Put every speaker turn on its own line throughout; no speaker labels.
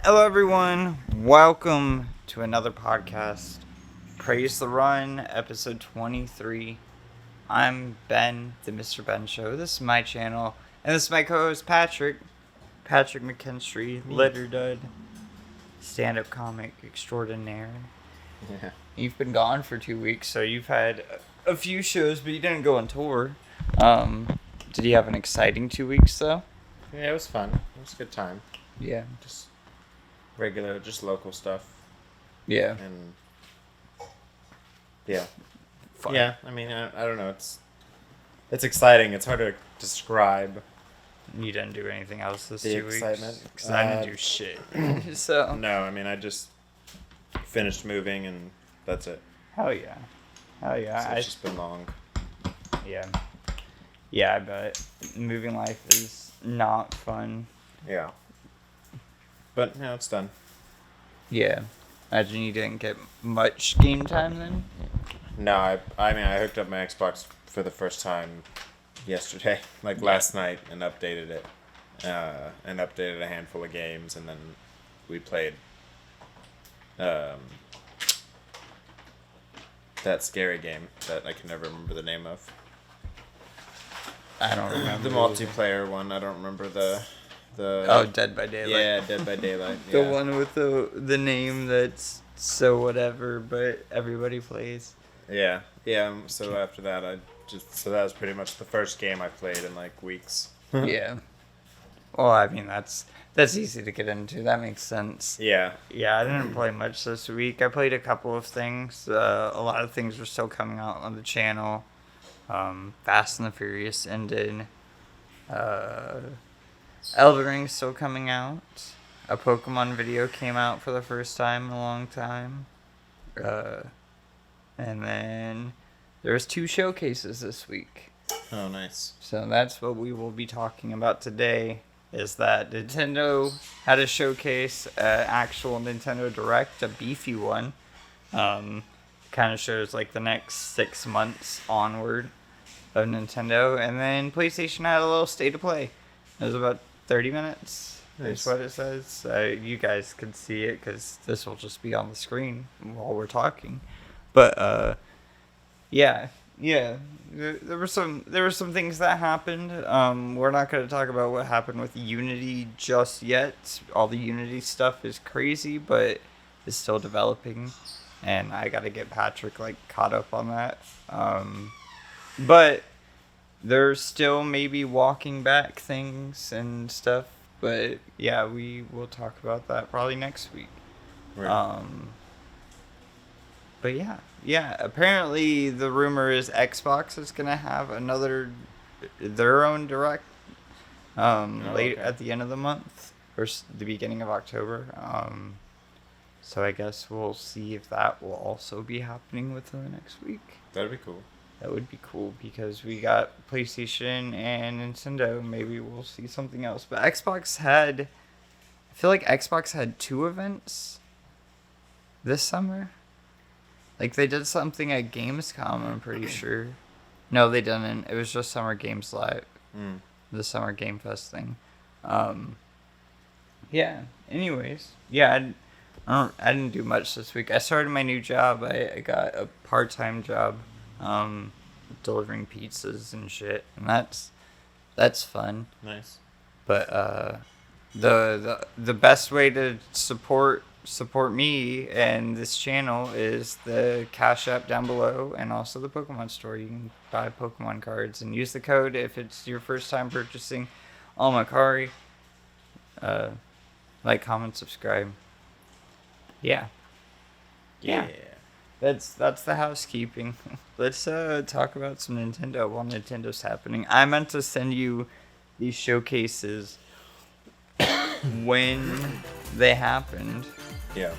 Hello, everyone. Welcome to another podcast, Praise the Run, episode 23. I'm Ben, the MrBenShow. This is my channel, and this is my co-host, Patrick McKinstry, Litterdud, stand-up comic extraordinaire.
Yeah.
You've been gone for 2 weeks, so you've had a few shows, but you didn't go on tour. Did you have an exciting 2 weeks, though?
Yeah, it was fun. It was a good time.
Yeah.
Just regular, just local stuff.
Yeah.
And yeah.
Fun.
Yeah, I mean, I don't know. It's exciting. It's hard to describe.
You didn't do anything else this
The
2 weeks?
excitement?
Because I didn't do shit. So.
No, I mean, I just finished moving and that's it.
Hell yeah.
So it's just been long.
Yeah. Yeah, but moving life is not fun.
Yeah. But, no, it's done.
Yeah. Imagine you didn't get much game time then?
No, I mean, I hooked up my Xbox for the first time yesterday, last night, and updated it. And updated a handful of games, and then we played that scary game that I can never remember the name of.
I don't remember.
The multiplayer one. I don't remember the.
Oh, Dead by Daylight.
Yeah, Dead by Daylight.
The
Yeah.
one with the name that's so whatever, but everybody plays.
Yeah. So after that, that was pretty much the first game I played in weeks.
Yeah. Well, I mean that's easy to get into. That makes sense.
Yeah.
Yeah, I didn't play much this week. I played a couple of things. A lot of things were still coming out on the channel. Fast and the Furious ended. Elden Ring's still coming out. A Pokemon video came out for the first time in a long time. And then there's 2 showcases this week.
Oh, nice.
So that's what we will be talking about today. Is that Nintendo had a showcase, actual Nintendo Direct, a beefy one. Kind of shows the next 6 months onward of Nintendo. And then PlayStation had a little state of play. It was about 30 minutes.
Nice.
Is what it says. You guys can see it because this will just be on the screen while we're talking. But yeah. There were some things that happened. We're not going to talk about what happened with Unity just yet. All the Unity stuff is crazy, but it's still developing, and I got to get Patrick caught up on that. But there's still maybe walking back things and stuff. But yeah, we will talk about that probably next week.
Right.
But yeah. Apparently, the rumor is Xbox is gonna have their own direct, late at the end of the month or the beginning of October. So I guess we'll see if that will also be happening within the next week.
That'd be cool.
That would be cool because we got PlayStation and Nintendo. Maybe we'll see something else. But I feel like Xbox had 2 events this summer. They did something at Gamescom, I'm pretty sure. No, they didn't. It was just Summer Games Live. The Summer Game Fest thing. Yeah. Anyways. Yeah, I didn't do much this week. I started my new job. I got a part-time job. Delivering pizzas and shit. And that's fun.
Nice.
But the best way to support me and this channel is the Cash App down below, and also the Pokemon store. You can buy Pokemon cards and use the code if it's your first time purchasing on Mercari. Comment, subscribe. Yeah. That's the housekeeping. Let's talk about some Nintendo while Nintendo's happening. I meant to send you these showcases when they happened.
Yeah.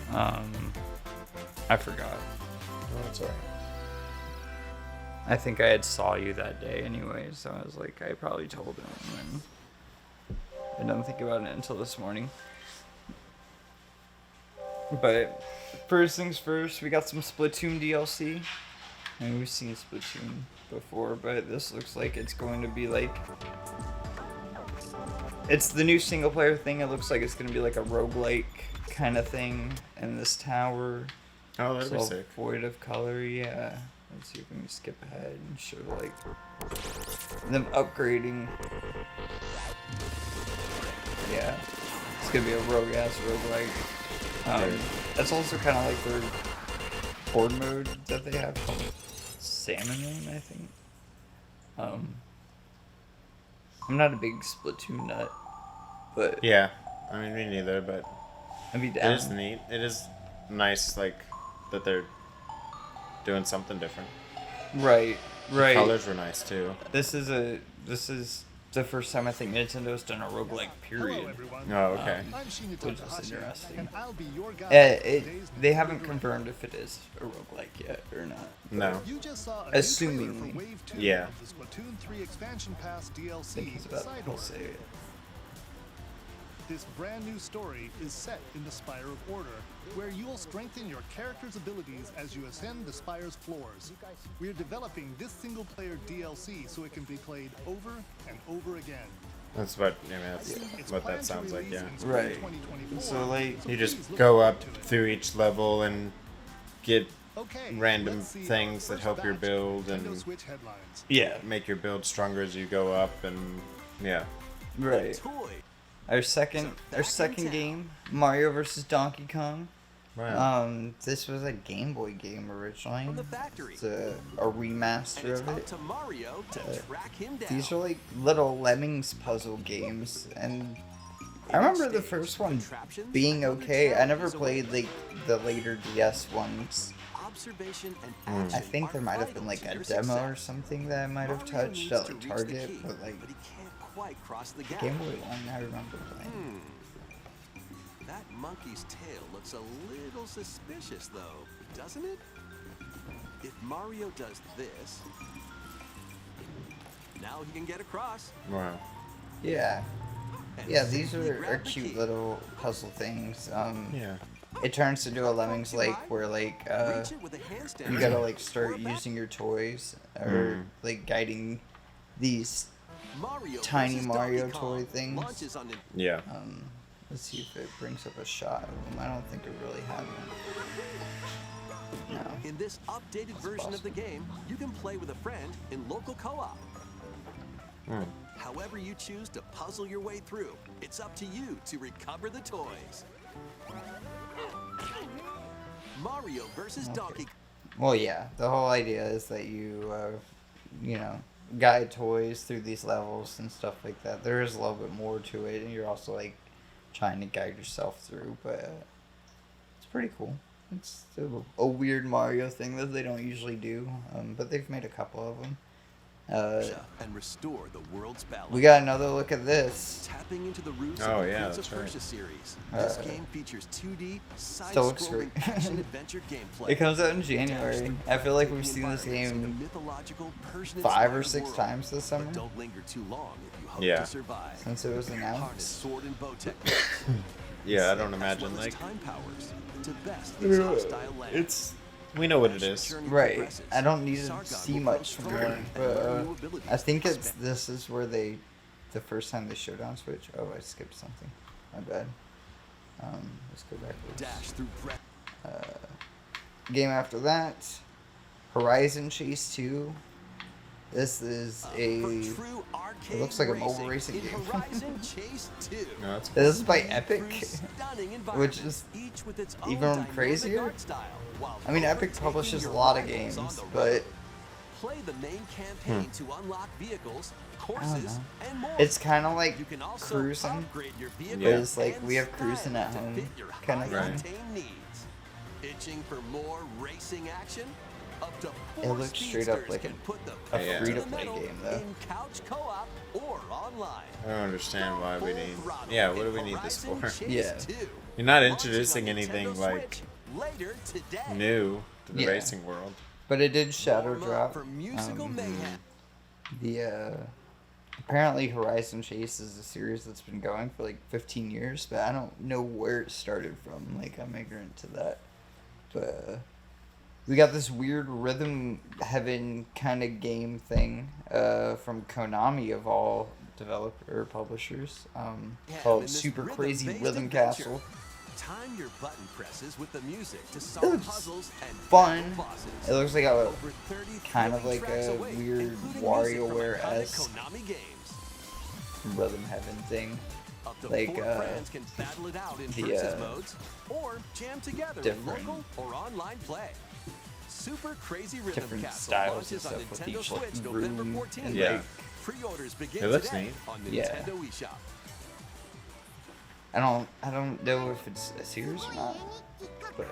I forgot.
Oh, that's alright.
I think I had saw you that day anyway, so I was like, I probably told him, and I didn't think about it until this morning. But first things first, we got some Splatoon DLC. And we've seen Splatoon before, but this looks like it's going to be It's the new single player thing. It looks like it's gonna be like a roguelike kind of thing in this tower.
Oh, that'd be
It's all
sick.
void of color, yeah. Let's see if we can skip ahead and show like them upgrading. Yeah, it's gonna be a rogue ass roguelike. That's also kind of like their horde mode that they have called Salmon Moon, I think. I'm not a big Splatoon nut, but
Yeah, I mean, me neither, but
I'd be
it
down.
is neat. It is nice, like, that they're doing something different.
Right.
The colors were nice, too.
This is the first time I think Nintendo's done a roguelike period.
Hello, everyone.
Oh, okay.
I'm Shinito
Which is
Takahashi,
interesting.
and I'll be your guide for today's
They
new
haven't
release.
confirmed if it is a roguelike yet or not.
No.
You just saw a
Assumingly.
new trailer for Wave 2
Yeah.
of the Splatoon 3 expansion pass
I think
DLC
he's about
Side
to
Order.
say it.
This brand new story is set in the Spire of Order, where you'll strengthen your character's abilities as you ascend the Spire's floors. We're developing this single-player DLC so it can be played over and over again.
That's what, I mean, that's
It's
what
planned
that
to
sounds like,
release
yeah.
in spring
Right.
2024,
So, like,
You just
please look
go
forward
up
to it.
through each level and get
Okay,
random
let's see
things
our
that
first
help your
batch of
build
Nintendo
and
Switch headlines.
Yeah.
make your build stronger as you go up, and yeah.
Right. Our second game, Mario vs. Donkey Kong.
Wow.
This was a Game Boy game originally.
From the factory.
It's a remaster
And it's
of
up
it.
to Mario to track him down.
These are like little Lemmings puzzle games, and I remember the first one being okay. I never played like the later DS ones.
Observation and
Hmm.
action
I think there
are
might have been
vital
like
to
a
your
demo or
success.
something that I might have
Mario
touched
needs
at
to
like
reach the
Target,
key,
but like
he can't quite cross the gap.
Game Boy one I remember playing.
That monkey's tail looks a little suspicious, though, doesn't it? If Mario does this, now he can get across.
Wow.
Yeah.
And
Yeah, these
simply
are
grab the
cute
key.
little puzzle things.
Yeah.
It turns into a Lemmings Lake where like
Reach it with a handstand
you gotta
or
like start
a back-
using your toys or like guiding these
Mario
tiny
versus
Mario
Donkey Kong
toy things.
launches on Nintendo.
Yeah.
Let's see if it brings up a shot of them. I don't think it really had one. No.
In this updated version of the game, you can play with a friend in local co-op. However you choose to puzzle your way through, it's up to you to recover the toys. Mario versus Donkey Kong.
Well, yeah. The whole idea is that you, guide toys through these levels and stuff like that. There is a little bit more to it, and you're also like trying to guide yourself through. But it's pretty cool. It's a weird Mario thing that they don't usually do, but they've made a couple of them.
And restore the world's balance.
We got another look at this.
Tapping into the roots
Oh,
of the
yeah,
Prince
that's
of
right.
Persia series. This game features 2D,
Still looks
side-scrolling
great.
action-adventure gameplay.
It comes out in
Dash
January.
through
I feel like we've
breathtaking
seen this
environments in the
game
mythological,
5 or
Persian-inspired
6
world.
times this summer
But don't linger too long if you hope
Yeah.
to survive.
since it was
Harness
announced.
sword and bow techniques.
Yeah, I don't
as
imagine
well as
like
time powers to best these hostile lands.
it's. We know what it is.
Right. I don't need to
Sargon
see
will
much
grow
from
stronger
it,
and
but
learn new abilities.
I think this is where the first time they showed on Switch. Oh, I skipped something. My bad. Let's go backwards.
Dash through breath.
Game after that, Horizon Chase 2. This is a.
For true arcade
looks like a mobile racing
in
game.
Horizon Chase 2.
No, that's
This is by
Three
Epic,
stunning
which
environments,
is
each with its own
even
dynamic
crazier.
art style, while
I mean, Epic
overtaking
publishes a
your
lot of
rivals
games,
on the
but
road. Play the main campaign to unlock vehicles, courses,
know.
and more.
it's kind of like
You can also
cruising.
upgrade your vehicle
Yeah.
It's like
and
we have cruising
style
at
to
home
fit your
kinda
high
thing.
octane needs. Itching for more racing action? Up to
It
4
looks straight up
speedsters
like
can put the
a
pedal to
free-to-play
the metal
game, though.
in couch co-op or online.
I don't understand why we
Full
need.
throttle
Yeah, what
in
do we need this
Horizon
for?
Chase
Yeah.
2.
You're not
Launching
introducing
on
anything
Nintendo
like
Switch later today.
new to the
Yeah.
racing world.
But it did shadow
Warm up
drop.
for musical mayhem.
The apparently Horizon Chase is a series that's been going for like 15 years, but I don't know where it started from. Like I'm ignorant to that. But we got this weird Rhythm Heaven kind of game thing from Konami of all developer or publishers,
Yeah,
called
in this
Super Crazy
rhythm-based
Rhythm
adventure,
Castle.
Time your button presses with the music to
It
solve
looks
puzzles and
fun.
battle bosses.
It looks like a
Over 30
kind of
thrilling
like
tracks
a
await,
weird
including music from
WarioWare-esque
iconic Konami games.
Rhythm Heaven thing.
Up to
Like,
4 friends can battle it out in
the,
versus modes or jam together in
different-
local or online play. Super Crazy Rhythm
different
Castle
styles and
launches on
stuff with
Nintendo
each like
Switch November
room
14th.
and
Yeah.
like
Pre-orders begin
It looks
today
neat.
on the
Yeah.
Nintendo eShop.
I don't know if it's a series or not, but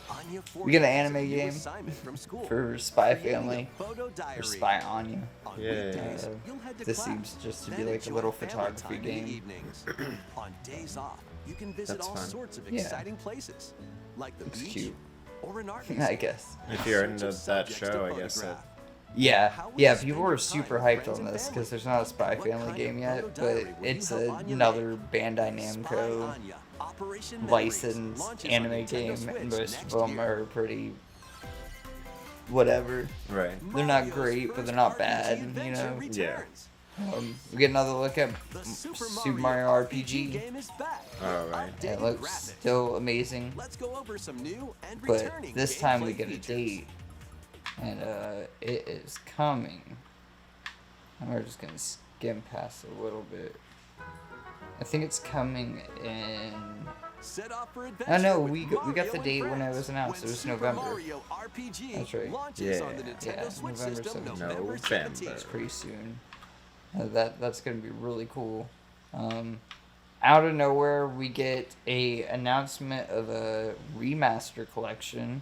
Anya
we get an
Forte has a
anime
new
game
assignment from school.
for Spy
Creating a
Family
photo
or
diary.
Spy Anya.
On
Yeah.
weekdays,
Uh,
you'll head to
this
class,
seems just to be
then
like a
enjoy
little
family
photography
time in the
game.
evenings. On days off, you can visit
That's
all
fun.
sorts of
Yeah.
exciting places, like the
Looks
beach
cute.
or an art
I
museum.
guess.
If you're
Sorts
into
of
that
subjects to
show, I guess
photograph.
Yeah,
How will
yeah.
you spend
People
your
were
time
super
with
hyped
friends
on
and
this
family?
because there's not a Spy
What
Family
kind
game
of
yet,
photo
but
diary will you
it's
help Anya
another
make?
Bandai
Spy
Namco
Anya, Operation Memories
licensed
launches on
anime
Nintendo
game,
Switch
and most of
next
them
year.
are pretty whatever.
Right.
They're not
Mario's
great, but they're
first
not
RPG
bad, you
adventure
know?
returns.
We get another look at
The
Super Mario RPG.
game is back.
Oh, right.
Yeah, it
Updated
looks
graphics.
still amazing,
Let's go over some new and
but
returning
this time we
gameplay
get a
features.
date, and it is coming. And we're just gonna skim past it a little bit. I think it's coming in.
Set off for
I
adventure
know
with
we got the
Mario
date
and
when it
friends.
was announced.
When
It was
Super
November.
Mario RPG
That's right.
launches on the
Yeah.
Nintendo
Yeah,
Switch
November
system
17th.
November
November.
17th.
It's pretty soon. That's gonna be really cool. Out of nowhere, we get a announcement of a remaster collection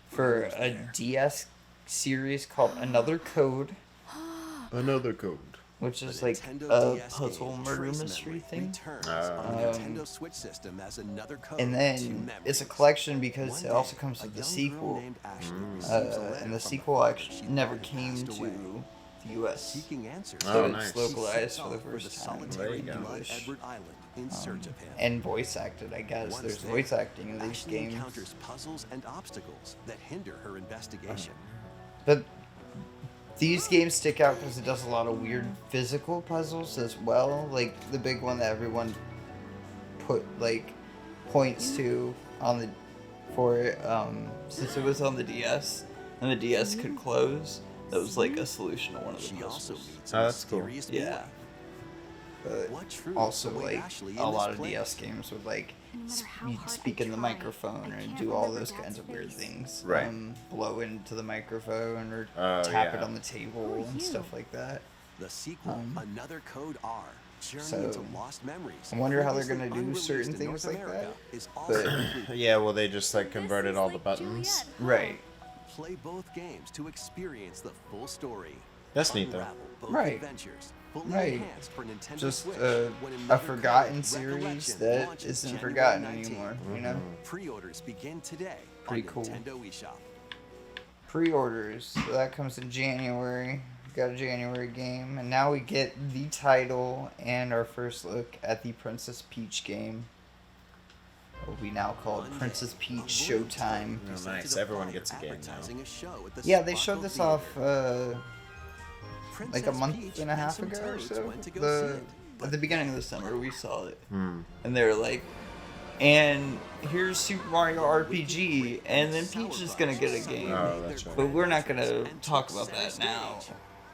for a DS series called Another Code,
Another code.
which is
The
like
Nintendo
a
DS
puzzle
game
murder
Trace
mystery
Memory
thing.
returns on the
Um,
Nintendo Switch system as another code
And
to
then it's a
memories.
collection because
One
it also
day,
comes
a
with the
young girl
sequel.
named Ashley receives a letter
And the
from
sequel
her
actually
she
never
thought had
came
passed away.
to the US.
Seeking answers.
Oh,
So
nice.
it's localized
She
for the
sets off
first
the
time
solitary
There you go.
blood
English.
Edward Island in search of him.
And voice acted, I guess.
Once
There's
there,
voice acting in these
Ashley
games.
encounters puzzles and obstacles that hinder her investigation.
But these games stick out because it does a lot of weird physical puzzles as well. Like the big one that everyone points to on the since it was on the DS and the DS could close. That was like a solution to one of the
She also
puzzles.
meets
Oh,
a
that's cool.
mysterious
Yeah.
boy.
But
What truth
also
await
like
Ashley in
a lot
this
of DS
place?
games would like
No matter how
you'd
hard
speak
I
in the
try,
microphone
I
and
can't
do all
remember
those
Dad's
kinds of weird
face.
things.
Right.
Blow into the microphone or
Oh,
tap it
yeah.
on the table
Who are
and
you?
stuff like that.
The sequel, Another Code R. Journey
so,
into Lost Memories.
I wonder how they're
previously
gonna do
unreleased
certain
in
things
North
like
America,
that,
is also
but-
included.
Yeah, well, they just like converted
This
all
is
the
like
buttons.
Juliet.
Right.
Play both games to experience the full story.
That's neat, though.
Unravel both
Right.
adventures, fully
Right.
enhanced for Nintendo
Just
Switch
a
when Another
forgotten
Code
series
Recollection
that
launches
isn't
January
forgotten
19th.
anymore, you know?
Pre-orders begin today
Pretty
on
cool.
Nintendo eShop.
Pre-orders. So that comes in January. We got a January game. And now we get the title and our first look at the Princess Peach game. What we now call
One
Princess
day,
Peach
a loyal
Showtime.
team
Oh,
presented
nice.
a
Everyone
flyer
gets a game now.
advertising a show at the
Yeah, they
Sparkle
showed this
Theater.
off like a
Princess
month
Peach
and a half
some
ago or
toads
so.
went to go see it,
At
but
the beginning of the summer, we saw it.
Hmm.
And they were like, and here's Super Mario RPG, and then Peach is gonna get a game.
Oh, that's right.
But we're not gonna talk about that now.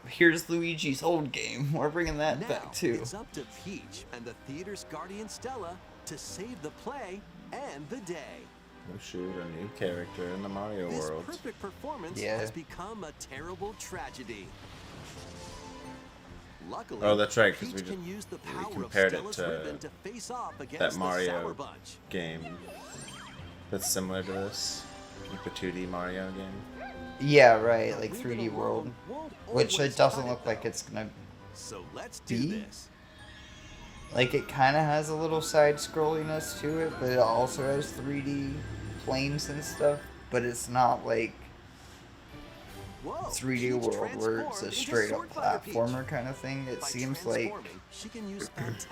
Here's Luigi's old game. We're bringing that
now
back too.
it's up to Peach and the theater's guardian Stella to save the play and the day.
Oh shoot, a new character in the Mario
This
world.
perfect performance
Yeah.
has become a terrible tragedy. Luckily,
Oh, that's right, 'cause
Peach
we just-
can use the
we
power
compared
of
it
Stella's
to
ribbon to face off against
that
the
Mario
Sour Bunch.
game that's similar to this, like the 2D Mario game.
Yeah, right, like
The
3D
ribbon
World,
alone won't
which
always
it doesn't
cut
look
it,
like
though.
it's gonna.
So let's do
be.
this.
Like it kind of has a little side scrolliness to it, but it also has 3D planes and stuff. But it's not like
Whoa,
3D
Peach
World where it's
transformed
a
into
straight up
Sword Fighter Peach.
platformer kind of thing. It
By
seems like
transforming, she can use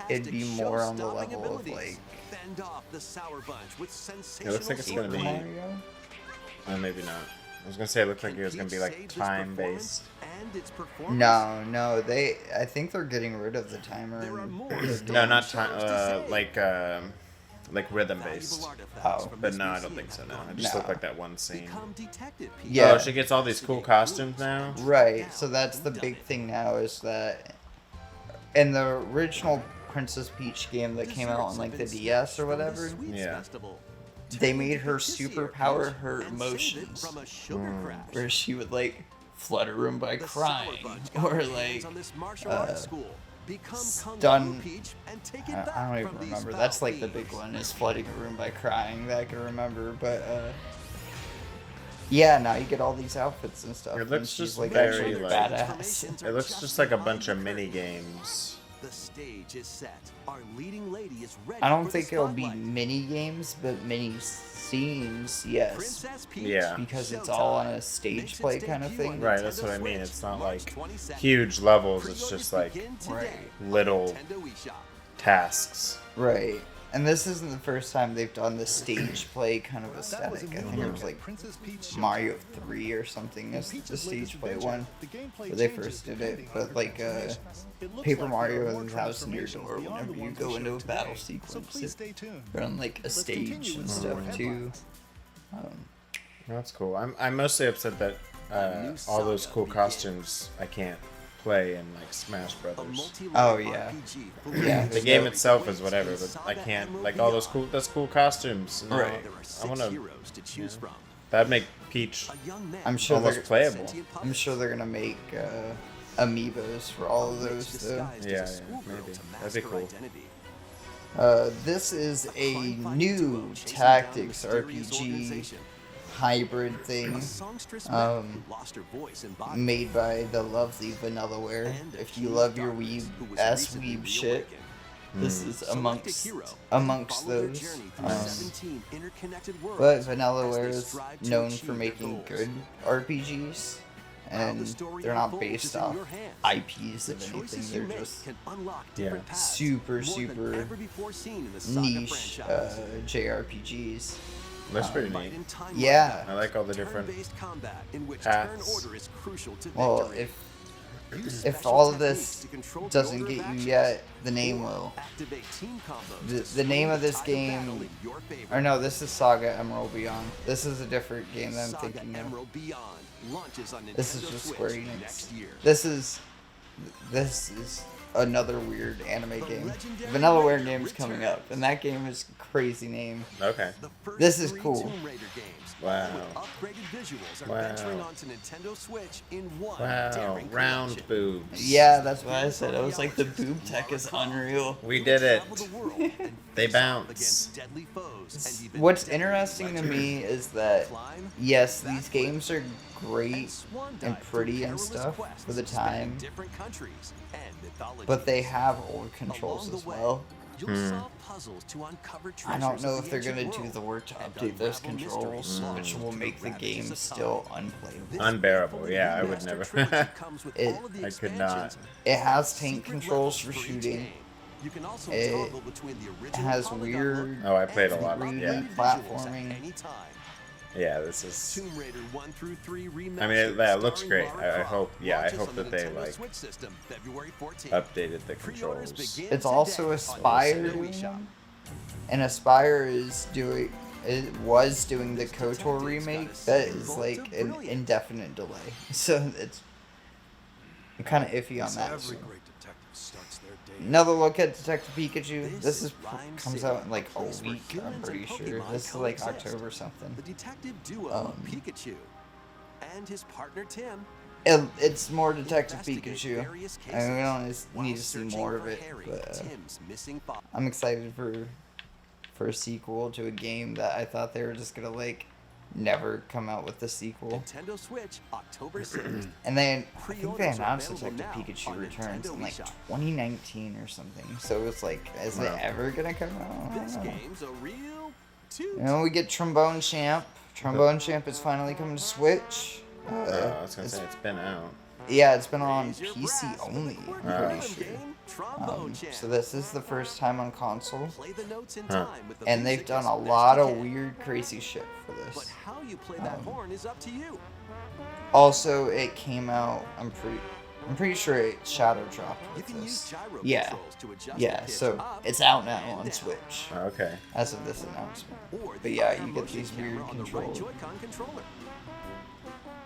it'd be
fantastic
more on the
show-stopping
level of
abilities.
like
Fend off the Sour Bunch with sensational
It looks like it's gonna
sword
be-
play.
Mario.
Maybe not. I was gonna say it looked like it was gonna be like time based.
No, I think they're getting rid of the timer.
No, not time. Like rhythm based.
Oh.
But no, I don't think so. No, it just looked like that one scene.
Yeah.
Oh, she gets all these cool costumes now.
Right. So that's the big thing now is that in the original Princess Peach game that came out on like the DS or whatever,
Yeah.
they made her superpower her emotions, where she would like flood a room by crying or like stun. I don't even remember. That's like the big one is flooding a room by crying that I can remember. But yeah, now you get all these outfits and stuff.
It
and
looks
she's
just
like
very
actually
like
badass.
it looks just like a bunch of mini games.
The stage is set. Our leading lady is ready.
I don't
for
think
the
it'll be
spotlight.
mini games, but mini scenes, yes.
Princess Peach,
Yeah.
Because it's all on a
Makes
stage
its
play kind of
debut on
thing.
Right, that's
Nintendo
what I mean.
Switch,
It's not
March
like
22nd.
huge levels. It's
Pre-orders
just like
begin today
Right.
on
little
Nintendo eShop.
tasks.
Right. And this isn't the first time they've done the stage play kind of
That was
aesthetic.
a
I think
new
it
look
was
at
like
Princess Peach
Mario
Showtime.
3 or something is the
Peach's
stage
latest
play
adventure,
one.
the gameplay
Where they
changes
first did
depending
it.
on
But
your
like
configurations. It looks
Paper
like
Mario
there are more
and House Near
transformations
Door,
beyond
whenever
the
you
ones
go
we
into a
showed
battle
today. So
sequence,
please stay tuned.
they're on like a
Let's
stage
continue
and
with
stuff
more
too.
headlines.
That's cool. I'm mostly upset that all those cool costumes I can't play in like Smash Brothers.
Oh, yeah. Yeah.
The game itself is whatever, but I can't like all those cool costumes. You know,
Right.
There are
I
6
wanna.
heroes to choose from.
That'd make Peach.
A young man
I'm sure
Almost
they're
playable.
I'm sure they're gonna make amiibos for all of those though.
Yeah, maybe. That'd be cool.
This is a new tactics RPG hybrid thing made by the lovely Vanillaware. If you love your weeb shit, this is amongst those. But Vanillaware is known for making good RPGs, and they're not based off IPs of anything. They're just super niche JRPGs.
Looks pretty neat.
Yeah.
I like all the different paths.
Well, if all of this doesn't get you yet, the name will. The name of this game, or no, this is Saga Emerald Beyond. This is a different game that I'm thinking of. This is just Square Enix. This is another weird anime game. Vanillaware game's coming up, and that game is a crazy name.
Okay.
This is cool.
Wow. Wow. Wow. Round boobs.
Yeah, that's what I said. I was like, the boob tech is unreal.
We did it. They bounce.
What's interesting to me is that, yes, these games are great and pretty and stuff for the time, but they have old controls as well. I don't know if they're gonna do the work to update those controls, which will make the game still unplayable.
Unbearable. Yeah, I would never. I could not.
It has tank controls for shooting. It has weird
Oh, I played a lot.
3D
Yeah.
platforming.
Yeah, this is.
Tomb Raider 1 through 3
I mean, that looks great. I hope. Yeah, I hope that they like updated the controls.
It's also Aspire doing one, and Aspire is doing. It was doing the KOTOR remake that is like an indefinite delay, so I'm kind of iffy on that. So. Another look at Detective Pikachu. This comes out in like a week, I'm pretty sure. This is like October something.
The detective duo Pikachu and his partner Tim.
It's more Detective Pikachu. I mean, we don't need to see more of it, but I'm excited for a sequel to a game that I thought they were just gonna like never come out with the sequel.
Nintendo Switch, October 6th.
And then I think they announced Detective Pikachu Returns in like 2019 or something. So it's like, is it ever gonna come out?
This game's a real
You know, we get Trombone Champ. Trombone Champ is finally coming to Switch.
I was gonna say it's been out.
Yeah, it's been on PC only, I'm pretty sure.
Trombone
So this is the first time on console.
Play the notes in time with the
And they've
music
done a lot of
SDK.
weird, crazy shit for this. this.
But how you play that horn is up to you.
Also, it came out. I'm pretty sure it shadow dropped
You
with
can use
this.
gyro
Yeah,
controls to adjust the
yeah.
pitch
So
up
it's out now
and
on
down.
Switch
Okay.
as of this announcement.
Or
But
the
yeah,
IR
you get
motion
these
camera
weird
on the right
controls.
Joy-Con controller.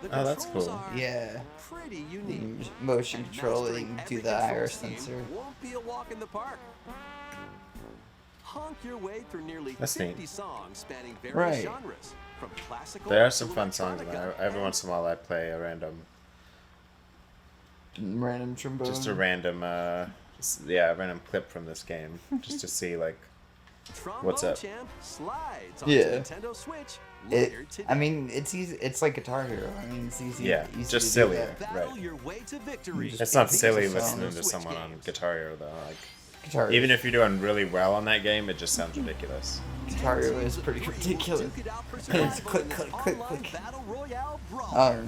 The
Oh, that's
controls
cool.
are
Yeah,
pretty unique.
motion
And
control.
mastering
You can do
every
the
control
iris
scheme
sensor.
won't be a walk in the park. Honk your way through nearly
That's
50
neat.
songs spanning various
Right.
genres, from classical
There are some
to
fun songs in there.
electronica.
Every once in a while, I play a random,
Random trombone.
just a random, random clip from this game, just to see like.
Trombone
What's up?
Champ slides onto
Yeah.
Nintendo Switch
It.
later today.
I mean, it's easy. It's like Guitar Hero. I mean, it's easy.
Yeah,
easy
just
to
silly.
Do that.
Battle
Right.
your way to victory.
Just
It's not
pick
silly
a song.
listening to
Switch
someone on
games.
Guitar Hero though. Like,
Guitar.
even if you're doing really well on that game, it just sounds ridiculous.
Guitar Hero is pretty ridiculous.
Duke it out for
It's
survival
click,
in this
click, click,
online
click.
battle royale brawl.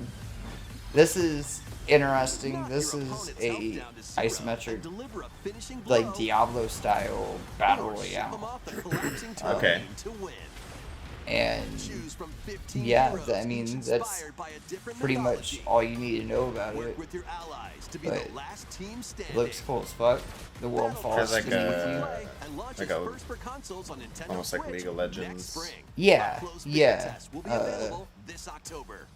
This is interesting.
Knock
This
your
is
opponent's
a
health down to zero
isometric,
and deliver a finishing blow,
like Diablo style battle
or shove 'em
royale,
off the collapsing tub
Okay.
to win.
and
Choose from 15
yeah,
heroes,
I mean
each
that's
inspired by a different
pretty much
mythology.
all you need to know about
Work
it.
with your allies to be
But
the last team
It
standing.
looks cool as fuck. The world
Battle
falls
Has
to
like
meet
a-
you.
and launches
like a-
first for consoles on Nintendo
almost like
Switch
League of
next
Legends.
spring.
Yeah,
Up close beta
yeah.
tests will be available this October.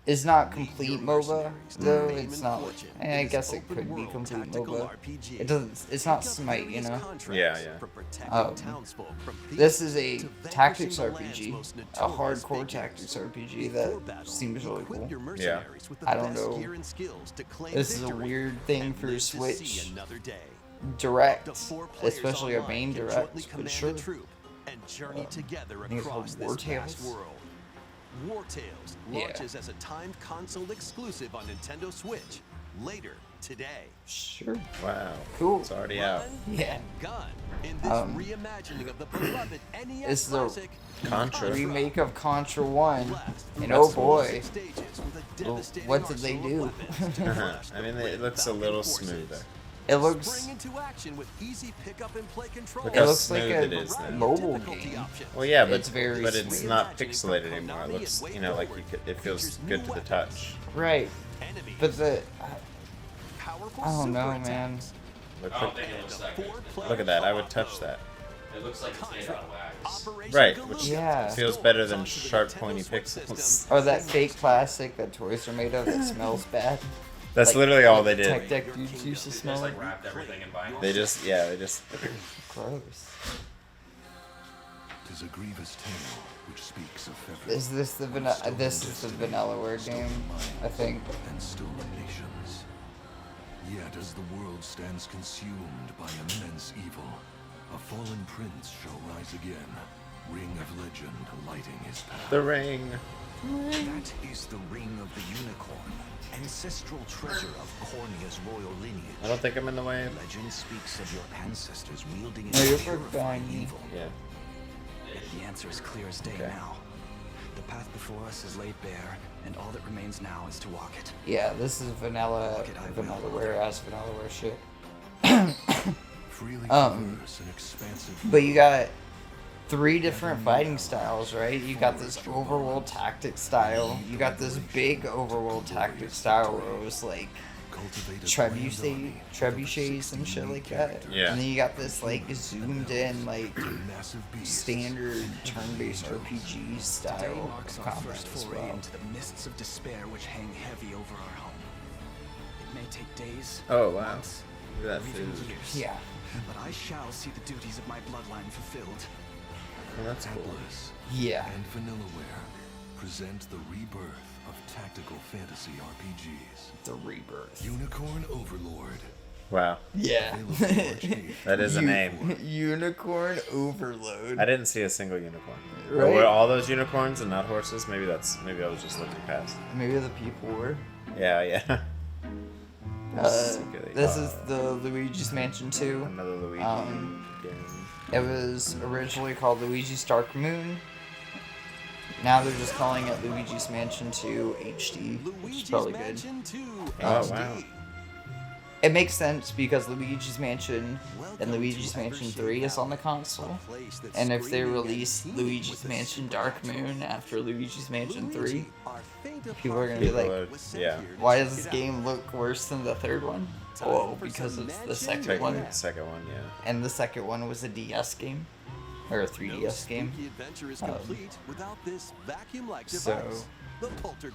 It's not complete MOBA though.
Fame
it's
and
not.
fortune
I
in this
guess it
open
could be
world
complete
tactical
MOBA.
RPG.
It doesn't. It's not
Pick up
Smite, you
various
know.
contracts
Yeah, yeah.
from protecting
Um,
townsfolk from
This
thieves
is a
to vanquishing
tactics
the land's
RPG,
most
a
notorious
hardcore
figures.
tactics RPG
Before
that
battle,
seems really
equip
cool.
your mercenaries with the
I don't
best
know.
gear and skills to claim
This is a
victory
weird thing
and
for
live to see
Switch
another day.
Direct,
The 4 players
especially a
online
main
can
direct,
jointly
but
command
sure.
a troop and journey together
I think it's
across
called War
this vast
Tales.
world. War Tales
Yeah.
launches as a timed console exclusive on Nintendo Switch later today.
Sure.
Wow.
Cool.
It's already out.
Run
Yeah.
and gun in this reimagining of the beloved NES
It's the
classic
Contra.
Remake of Contra 1,
Blast.
and
That's
oh boy,
Stages with a
well,
devastating
what did they
arsenal of
do?
weapons to crush
I mean,
the
it looks a
Falcon
little
forces.
smoother.
It looks
Spring into action with easy pick up and play control.
Look
it
how
looks like
smooth
a
it is now.
mobile
Difficulty
game.
options.
Well, yeah, but
It's very
it's
smooth.
not pixelated anymore. It looks, you know, like you could, it feels good to the touch.
Right,
Enemies,
but the
powerful
I don't
super
know, man.
attacks,
Look,
I don't think it looks that good.
look at that. I would touch that.
It looks like it's made out of wax.
Operation
Right,
Galuga
which
Yeah.
feels better than
onto the
sharp,
Nintendo
pointy
Switch
pixels.
system.
Or that fake plastic that toys are made of that smells bad.
That's
Like,
literally all they
Tech
did.
Deck dudes used to
They
smell
just
like
like wrapped everything in vinyl.
They just,
gross.
Tis a grievous tale which speaks of Fevrin
Is this the this is the Vanillaware game? I think.
and stolen nations. Yet as the world stands consumed by immense evil, a fallen prince shall rise again, ring of legend lighting his path.
the ring.
That is the ring of the unicorn, ancestral treasure of Cornea's royal lineage.
I don't think I'm in the way.
Legend speaks of your ancestors wielding it
No,
to
you're
purify
fine.
evil.
Yeah.
The answer is clear as day
Okay.
now. The path before us is laid bare, and all that remains now is to walk it.
Yeah, this is Vanillaware as Vanillaware shit.
Freely
Um,
traverse an expansive
But you got 3 different fighting styles, right? You got this overworld tactic style. You got this big overworld tactic style where it was like trebuchets and shit like that.
Yeah.
And then you got this like zoomed in like
massive beast.
standard turn-based RPG
Today
style
marks our
combat
first
as
foray
well.
into the mists of despair which hang heavy over our home. It may take days,
Oh, wow.
months,
Look at
or
that
even
food.
years.
Yeah.
But I shall see the duties of my bloodline fulfilled.
Well, that's cool.
Atlas
Yeah.
and Vanillaware present the rebirth of tactical fantasy RPGs.
The rebirth.
Unicorn Overlord.
Wow.
Yeah.
Available March 8th.
That is a name.
Unicorn Overload.
I didn't see a single unicorn. Or
Right.
were all those unicorns and not horses? Maybe I was just looking past.
Maybe the people were.
Yeah, yeah.
This is the Luigi's Mansion 2.
Another Luigi game.
It was originally called Luigi's Dark Moon. Now they're just calling it Luigi's Mansion 2 HD, which is
Luigi's
probably good.
Mansion 2
Oh,
HD.
wow.
It makes sense because Luigi's Mansion and Luigi's Mansion 3 is on the console. And if they release Luigi's Mansion Dark Moon after Luigi's Mansion 3, people are going to be like,
yeah.
why does this game look worse than the third one? Oh, because it's the second one.
Second one, yeah.
And the second one was a DS game. Or a 3DS game. So,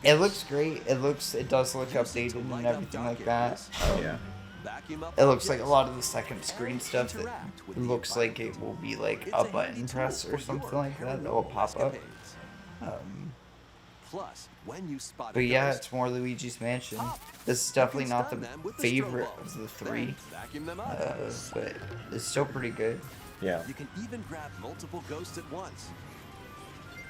it looks great. It does look updated and everything like that.
Yeah.
It looks like a lot of the second screen stuff. It looks like it will be like a button press or something like that will pop up. But yeah, it's more Luigi's Mansion. This is definitely not the favorite of the three, but it's still pretty good.
Yeah.
You can even grab multiple ghosts at once.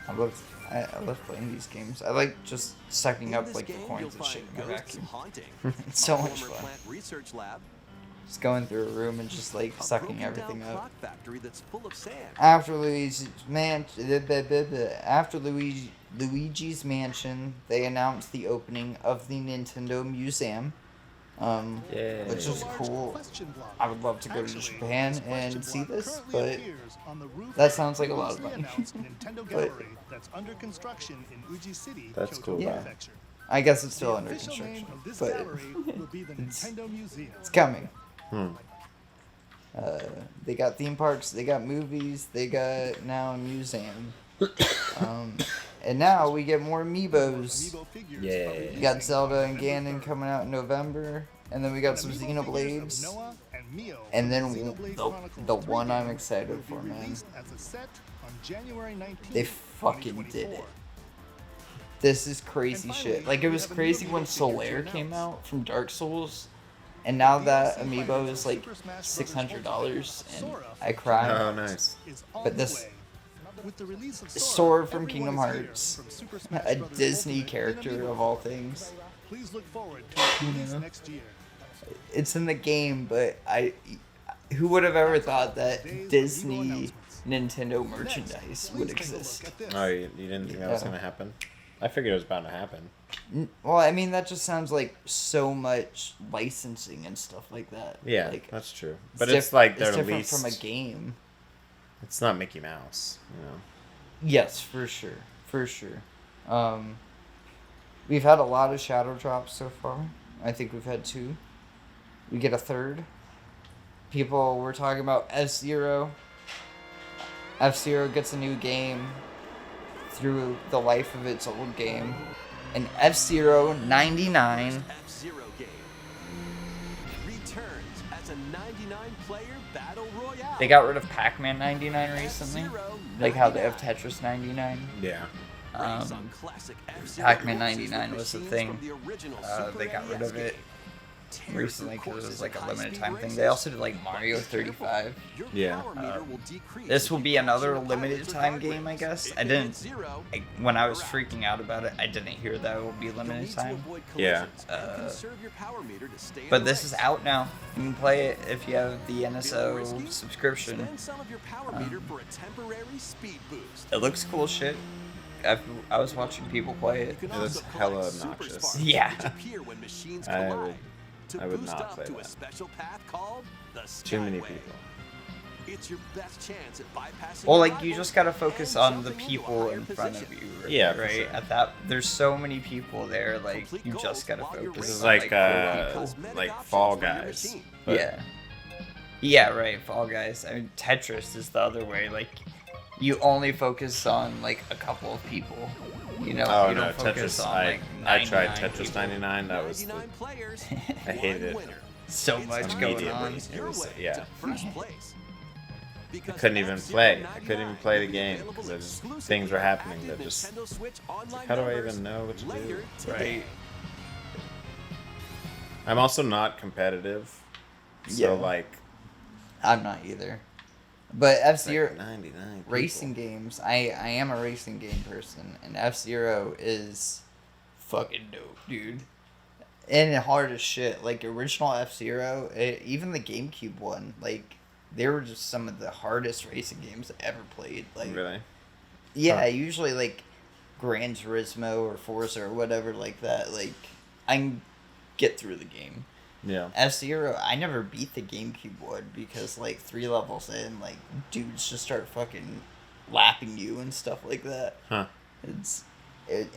I love playing these games. I like just sucking up like the coins and shit in a vacuum. It's so much fun. Just going through a room and just like sucking everything up. After Luigi's Mansion, they announced the opening of the Nintendo Museum. Which is cool. I would love to go to Japan and see this, but that sounds like a lot of money. But
that's cool.
Yeah. I guess it's still under construction, but it's coming. They got theme parks, they got movies, they got now a museum. And now we get more amiibos.
Yeah.
We got Zelda and Ganon coming out in November. And then we got some Xenoblades. And then the one I'm excited for, man. They fucking did it. This is crazy shit. Like, it was crazy when Solaire came out from Dark Souls. And now that amiibo is like $600. And I cried.
Oh, nice.
But this Sword from Kingdom Hearts, a Disney character of all things.
Please look forward to release next year.
It's in the game, but who would have ever thought that Disney Nintendo merchandise would exist?
Oh, you didn't think that was gonna happen? I figured it was bound to happen.
Well, I mean, that just sounds like so much licensing and stuff like that.
Yeah,
like,
that's true. But it's like they're
different
least
from a game.
It's not Mickey Mouse, you know.
Yes, for sure. We've had a lot of shadow drops so far. I think we've had 2. We get a third. People were talking about F-Zero. F-Zero gets a new game through the life of its old game. And F-Zero 99
F-Zero game returns as a 99-player battle royale.
They got rid of Pac-Man 99 recently. Like how they have Tetris 99.
Yeah.
Pac-Man 99 was the thing. They got rid of it recently because it was like a limited time thing. They also did like Mario 35.
Yeah.
This will be another limited time game, I guess. When I was freaking out about it, I didn't hear that it will be limited time.
Yeah.
But this is out now. You can play it if you have the NSO subscription. It looks cool shit. I was watching people play it.
It looks hella obnoxious.
Yeah.
I would not play that. Too many people.
It's your best chance at bypassing.
Well, like, you just gotta focus on the people in front of you. Right?
Yeah,
right.
Sure.
At that, there's so many people there. Like, you just gotta focus.
This is
on,
like Fall Guys.
Yeah. Yeah. Right. Fall Guys. I mean, Tetris is the other way. Like, you only focus on like a couple of people. You know.
Oh
you
no,
don't focus
Tetris.
on, like,
I tried Tetris
people.
99. That was I hated it.
So much going on.
It was, yeah. I couldn't even play. I couldn't even play the game because things were happening that just. How do I even know what to do?
Right.
I'm also not competitive. So like.
I'm not either. But F-Zero
99
racing games, I am a racing game person, and F-Zero is fucking dope, dude. And hard as shit. Like, original F-Zero, even the GameCube one, like, they were just some of the hardest racing games I ever played. Like,
really?
Yeah, usually, like, Gran Turismo or Forza or whatever like that, like, I can get through the game.
Yeah.
F-Zero, I never beat the GameCube one because, like, 3 levels in, like, dudes just start fucking lapping you and stuff like that.
Huh.
It's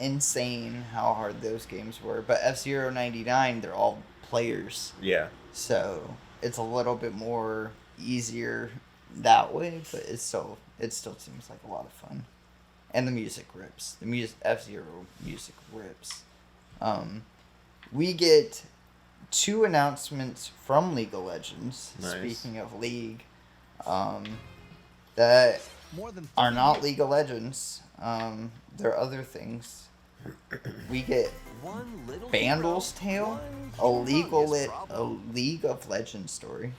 insane how hard those games were. But F-Zero 99, they're all players.
Yeah.
So it's a little bit more easier that way, but it still seems like a lot of fun. And the music rips. The F-Zero music rips. We get 2 announcements from League of Legends.
Nice.
Speaking of League, that are not League of Legends. There are other things. We get Vandal's Tale, a League of Legends story.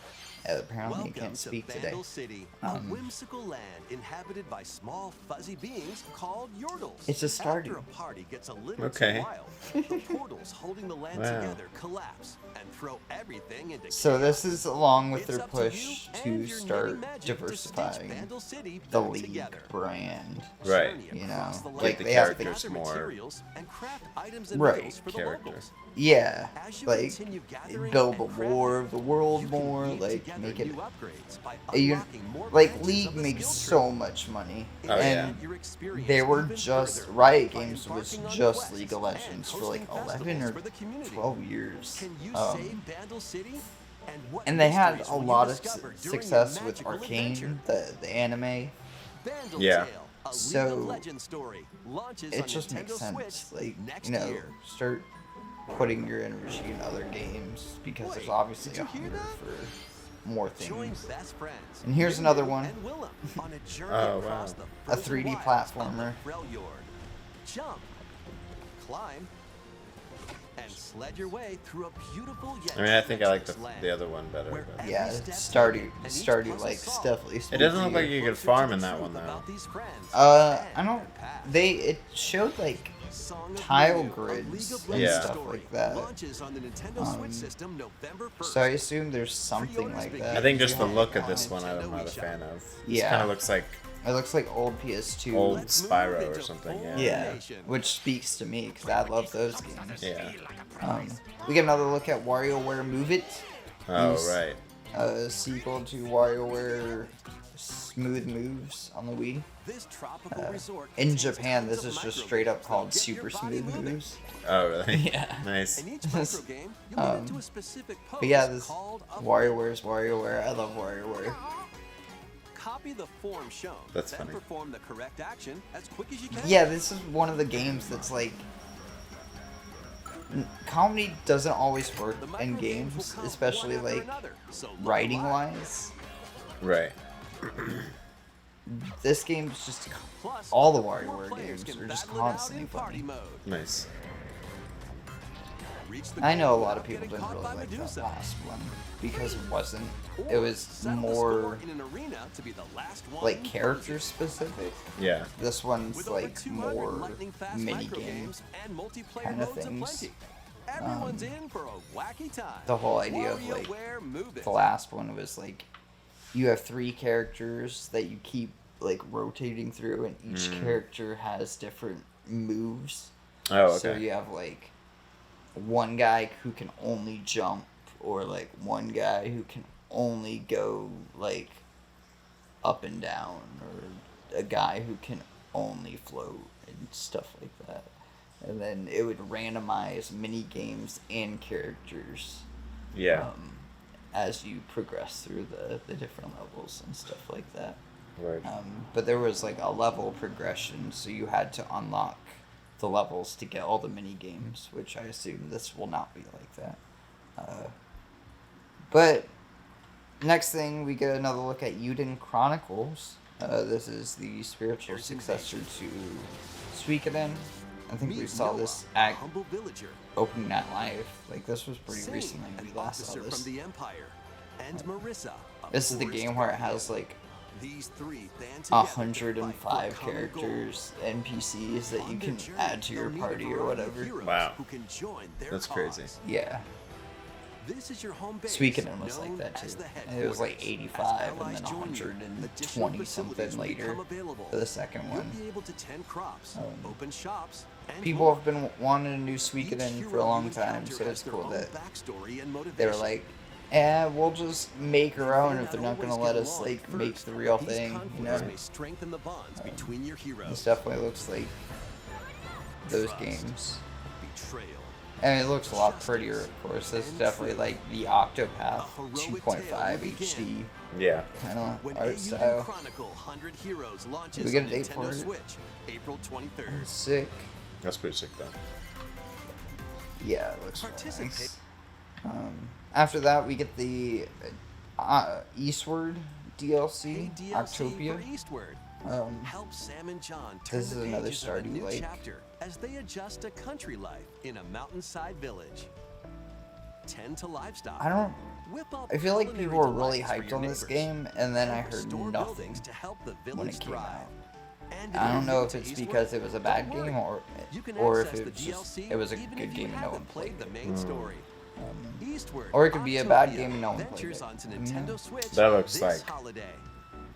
Apparently, he can't speak today.
City, a whimsical land inhabited by small fuzzy beings called Yordles.
It's a Stardew.
After a party gets a little
Okay.
too wild, the portals holding the land
Wow.
together collapse and throw everything into
So
chaos.
this is along with
It's
their
up to
push
you
to
and your
start
knitting magic to stitch
diversifying
Vandal City
the
back
League
together.
brand.
Right.
Journey
You
across
know,
the
like
land,
the
they have
characters
gather
more
materials and craft items and
Right.
meals for the
Character.
locals.
Yeah,
As you
like
continue gathering
build the
and crafting,
war of the world
you can
more,
weave
like
together
make it.
new upgrades by
You,
unlocking more
like
branches
League
of the
makes
skill
so
tree.
much money,
Oh,
and
yeah.
Your experience
they were
even
just
further
Riot
by
Games was
embarking on
just
quests
League of
and
Legends for like
hosting
11 or
festivals for the community.
12 years.
Can you save Vandal City?
And they had
mysteries
a
will you
lot of
discover during your
success with
magical
Arcane,
adventure?
the anime.
Vandal
Yeah.
Tale, a
So,
League of Legends story, launches
It
on
just
Nintendo
makes sense.
Switch
Like,
next
you know,
year.
start putting your energy in other games because there's
Wait,
obviously
did
a
you hear
hunger
that?
for more
Join
things.
best friends.
And here's
Lulu
another one.
and Willem on a journey
Oh,
across
wow.
the
A
frozen
3D
wilds
platformer.
of the Freljord. Jump, climb, and sled your way through a beautiful yet
I mean, I think I like
treacherous land.
the other one better.
Where
But.
every
Yeah,
step's
Stardew,
hidden and each
Stardew
puzzle
like
solved.
definitely.
It doesn't look
spooky.
like you could
Closer to
farm
the
in that
truth
one though.
about these friends
I
and
don't.
their past.
It showed like
Song of
tile
Lulu, a
grids
League of
and
Legends
Yeah.
stuff
story,
like that.
launches on the Nintendo Switch system November 1st.
So I assume there's something like that.
I think just the
Yeah.
look of this one I'm not a fan of. It
Yeah.
kind of looks like
It looks like old PS2.
old
Let's move
Spyro or
into
something.
full
Yeah.
Yeah, which speaks to me because I love those games.
Yeah.
We get another look at WarioWare Move It,
Oh
Who's-
right.
a sequel to WarioWare Smooth Moves on the Wii.
This tropical resort
In
contains
Japan,
tons
this
of
is just
micro
straight up
games
called
that'll get your
Super
body
Smooth
moving.
Moves.
Oh really?
Yeah.
Nice.
In each micro game, you'll get into a specific pose
But yeah, this
called a
WarioWare's WarioWare. I love WarioWare.
Copy the form shown.
That's
then
funny.
perform the correct action as quick as you can.
Yeah, this is one of the games that's like comedy doesn't always work
The
in
micro games will
games,
come
especially
one after
like
another, so look
writing
alive.
wise.
Right.
This game's just
Plus,
all the
four
WarioWare
players
games
can
are just
battle it out
constantly
in party
funny.
mode.
Nice.
Reach the
I know a
goal
lot of
without
people
getting
didn't
caught
really
by
like that
Medusa.
last one because it wasn't.
Or
It was
settle the
more
score in an arena to be the last one
like
in
character
Frozen.
specific.
Yeah.
This one's
With over
like
200
more
lightning-fast
mini
micro
game.
games and multiplayer
kinda
modes
things.
aplenty. Everyone's in for a wacky time.
The whole idea of like
WarioWare Move It.
the last one was like you have 3 characters that you keep like rotating through, and each character has different moves.
Oh okay.
So you have like one guy who can only jump, or like one guy who can only go like up and down, or a guy who can only float and stuff like that. And then it would randomize mini games and characters
Yeah.
as you progress through the different levels and stuff like that.
Right.
But there was like a level progression, so you had to unlock the levels to get all the mini games, which I assume this will not be like that. But next thing, we get another look at Yuden Chronicles. This is the spiritual successor to Suikoden. I think we
Meet
saw
Noah,
this
a
at
humble villager.
Opening Night Live. Like, this was pretty
Sing,
recently
an
we last saw
officer
this.
from the Empire, and Marissa. a
This is the
forest
game where it
guardian.
has like
These three band together to fight
105
for a common goal.
characters, NPCs that you
On their
can
journey,
add to your
they'll meet a
party or
variety of
whatever.
heroes
Wow.
who can join their
That's
cause.
crazy.
Yeah.
This is your home base.
Suikoden was
known
like that
as
too.
the
And it was like
headquarters.
85
As
and
allies
then
join you,
120 something later for the second
You'll
one.
be able to tend crops, open shops, and
People
more.
have been wanting a new
Each
Suikoden
hero
for a long
you
time,
encounter
so
has
it's
their
cool
own
that
backstory and
they were
motivation.
like, we'll just make our own if they're not gonna let us like make the real
These
thing, you
conflicts
know.
may strengthen the bonds between your
This
heroes.
definitely looks like those
Trust.
games.
Betrayal.
And it looks a lot prettier, of course. This is definitely like the Octopath
A heroic
2.5
tale will
HD
Yeah.
kind of
When
art
AU
style.
Chronicle 100 Heroes launches
we get a
on
date for
Nintendo
it?
Switch, April 23rd.
Sick.
That's pretty sick, though.
Yeah, it looks real
Participate.
nice. After that, we get the Eastward DLC,
DLC
Octopia.
for Eastward. Help Sam and John turn
this
the
is another
pages of a
Stardew
new
Lake.
chapter as they adjust to country life in a mountainside village. Tend to livestock. Whip up
I feel like
culinary
people were really
delights for
hyped
your
on this
neighbors.
game, and then I
Help
heard
restore
nothing
buildings to help the
when
village
it came
thrive.
out.
And if
I
you're
don't know
new
if
to
it's
Eastward,
because it was a bad
don't
game
worry.
or
You can
if
access
it
the
was just
DLC
it was a
even
good
if you
game and no
haven't
one played
the
it.
main story. Eastward,
Or it could be a bad
Octopia
game and no one played
ventures
it.
onto
You know?
Nintendo Switch
That looks
this
like-
holiday.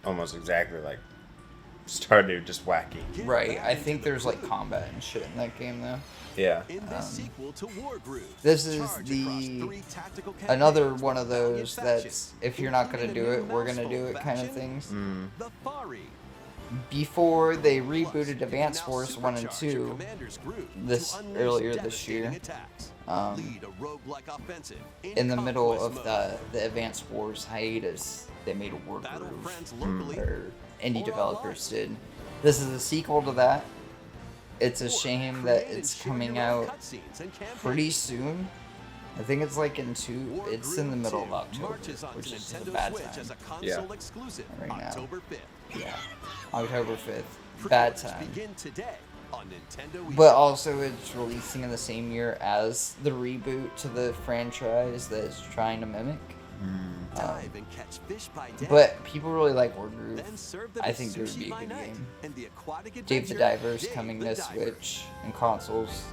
Almost exactly like Stardew, just wacky.
Get
Right,
back
I
into
think
the
there's like
groove.
combat and shit in that game though.
Yeah.
In this sequel to War Groove,
This is
charge
the-
across 3 tactical
Another
campaigns
one
with
of
valiant
those
factions,
that's if you're not gonna
including
do
a
it,
new
we're gonna do
mousehold
it kind of
faction,
things.
The Fari.
Before they
Plus,
rebooted
you can
Advance
now
Force 1 and
supercharge your
2,
commander's groove
this
to unleash
earlier this year,
devastating attacks. Lead a roguelike offensive
in the middle
conquest
of
mode.
the Advance Wars hiatus, they made a War
Battle
Groove,
friends locally
or indie
or
developers did. This is a sequel to that. It's a
or
shame that
create and
it's
share
coming
your own
out
cutscenes and campaigns.
pretty soon. I think it's like in
War
it's in the
Groove
middle of
2
October,
marches onto
which is a
Nintendo
bad
Switch
time.
as a console
Yeah.
exclusive
Right now.
October 5th.
Yeah, October 5th. Bad
Pre-orders
time.
begin today on Nintendo Wii.
But also, it's releasing in the same year as the reboot to the franchise that it's trying to mimic.
Dive and catch fish by day.
But people really like War Groove.
Then serve them
I
as
think it would
sushi
be a
by
good
night.
game.
And the aquatic
Dave the
adventure,
Diver's
Dave
coming
the
to
Diver.
Switch and consoles.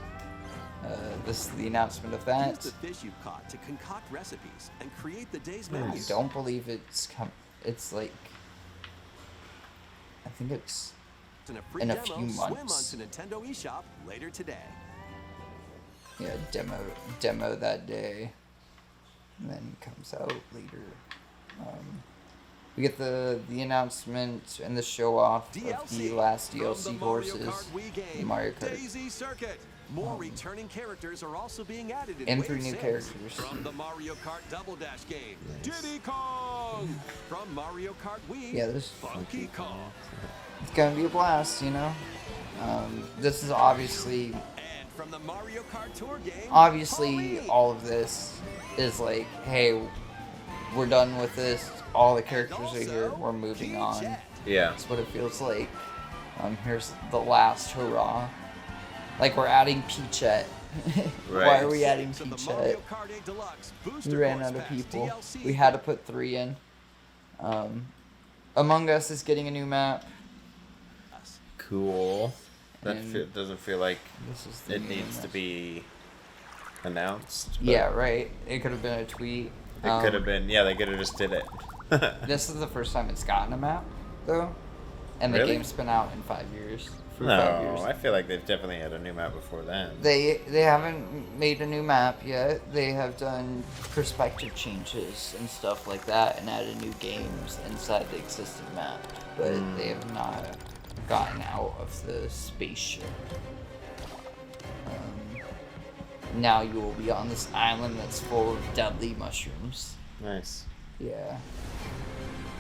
This is the announcement of
Use
that.
the fish you've caught to concoct recipes and create the day's
I
menus.
don't believe it's like. I think it's.
And a free
in a
demo,
few
swim
months.
onto Nintendo eShop later today.
Yeah, demo that day, and then comes out later. We get the announcement and the show off of the last
from
DLC
the Mario
horses,
Kart Wii
the
game,
Mario Kart,
Daisy Circuit. More returning characters are also being added in
and
Wave
3 new
6.
characters.
From the Mario Kart Double Dash game, Diddy Kong. From Mario Kart Wii,
Yeah, this
Funky Kong.
it's gonna be a blast, you know. This is obviously
And from the Mario Kart Tour game,
obviously
Pauline.
all of this is like, hey, we're done with this. All the characters are here. We're moving on.
Jet.
Yeah.
That's what it feels like. Here's the last hurrah. Like we're adding Peachette. Why
Right.
are we adding
So the Mario
Peachette?
Kart 8 Deluxe
We
Booster
ran
Course
out of
Pass
people.
DLC.
We had to put 3 in. Among Us is getting a new map.
Cool. That
And
doesn't feel like
This is the
it
new
needs to
map.
be announced. but
Yeah, right. It could have been a tweet.
It could have been. Yeah, they could have just did it.
This is the first time it's gotten a map, though. And the
Really?
game's been out in 5 years. For 5
No,
years.
I feel like they've definitely had a new map before then.
They haven't made a new map yet. They have done perspective changes and stuff like that and added new games inside the existing map. But they have not gotten out of the spaceship. Now you will be on this island that's full of deadly mushrooms.
Nice.
Yeah.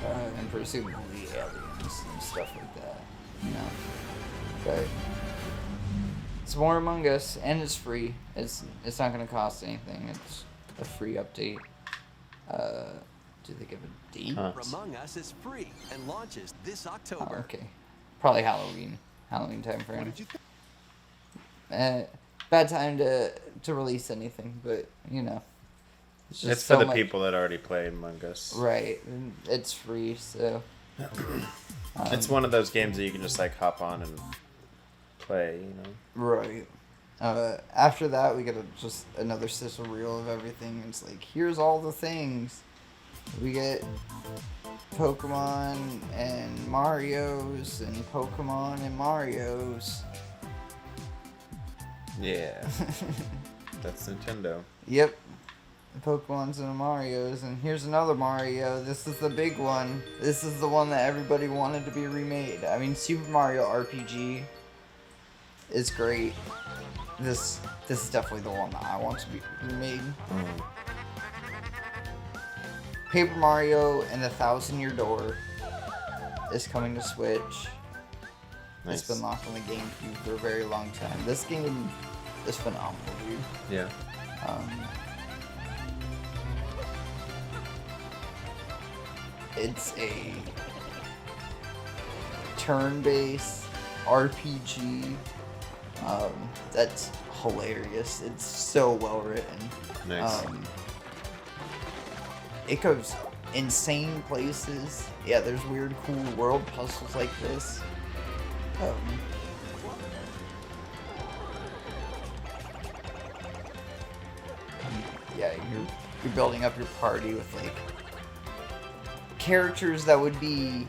And presumably aliens and stuff like that. You know. But it's more Among Us, and it's free. It's not gonna cost anything. It's a free update. Do they give a date?
Huh.
Among Us is free and launches this
Oh,
October.
okay. Probably Halloween time
What
frame.
did you think?
Bad time to release anything, but you know. It's just
It's
so
for the
much-
people that already played Among Us.
Right. And it's free, so.
It's one of those games that you can just like hop on and play, you know.
Right. After that, we get just another sizzle reel of everything. It's like, here's all the things. We get Pokemon and Marios and Pokemon and Marios.
Yeah. That's Nintendo.
Yep. Pokemon's and Marios, and here's another Mario. This is the big one. This is the one that everybody wanted to be remade. I mean, Super Mario RPG is great. This is definitely the one that I want to be remade. Paper Mario and the 1,000-Year Door is coming to Switch.
Nice.
It's been locked on the GameCube for a very long time. This game is phenomenal, dude.
Yeah.
It's a turn-based RPG that's hilarious. It's so well written.
Nice.
It goes insane places. Yeah, there's weird, cool world puzzles like this. Yeah, you're building up your party with like characters that would be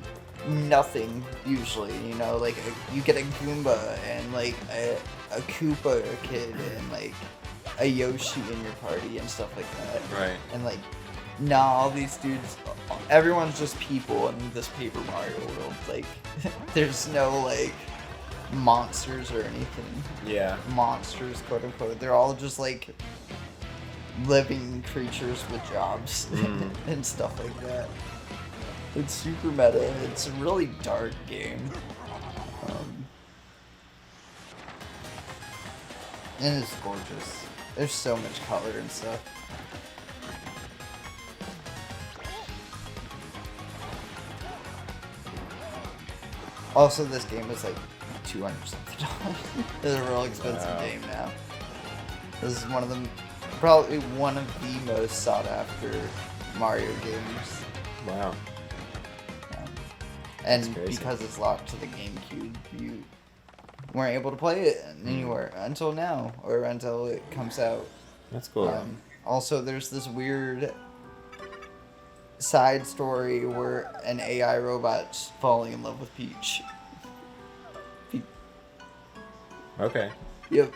nothing usually, you know, like you get a Goomba and like a Koopa kid and like a Yoshi in your party and stuff like that.
Right.
And like, nah, all these dudes, everyone's just people in this Paper Mario world. Like, there's no like monsters or anything.
Yeah.
Monsters, quote unquote. They're all just like living creatures with jobs and stuff like that. It's super meta. It's a really dark game. And it's gorgeous. There's so much color and stuff. Also, this game is like $200 something. It's a real expensive game now. This is probably one of the most sought after Mario games.
Wow.
And
crazy.
because it's locked to the GameCube, you weren't able to play it anywhere until now, or until it comes out.
That's cool.
Also, there's this weird side story where an AI robot's falling in love with Peach.
Okay.
Yep.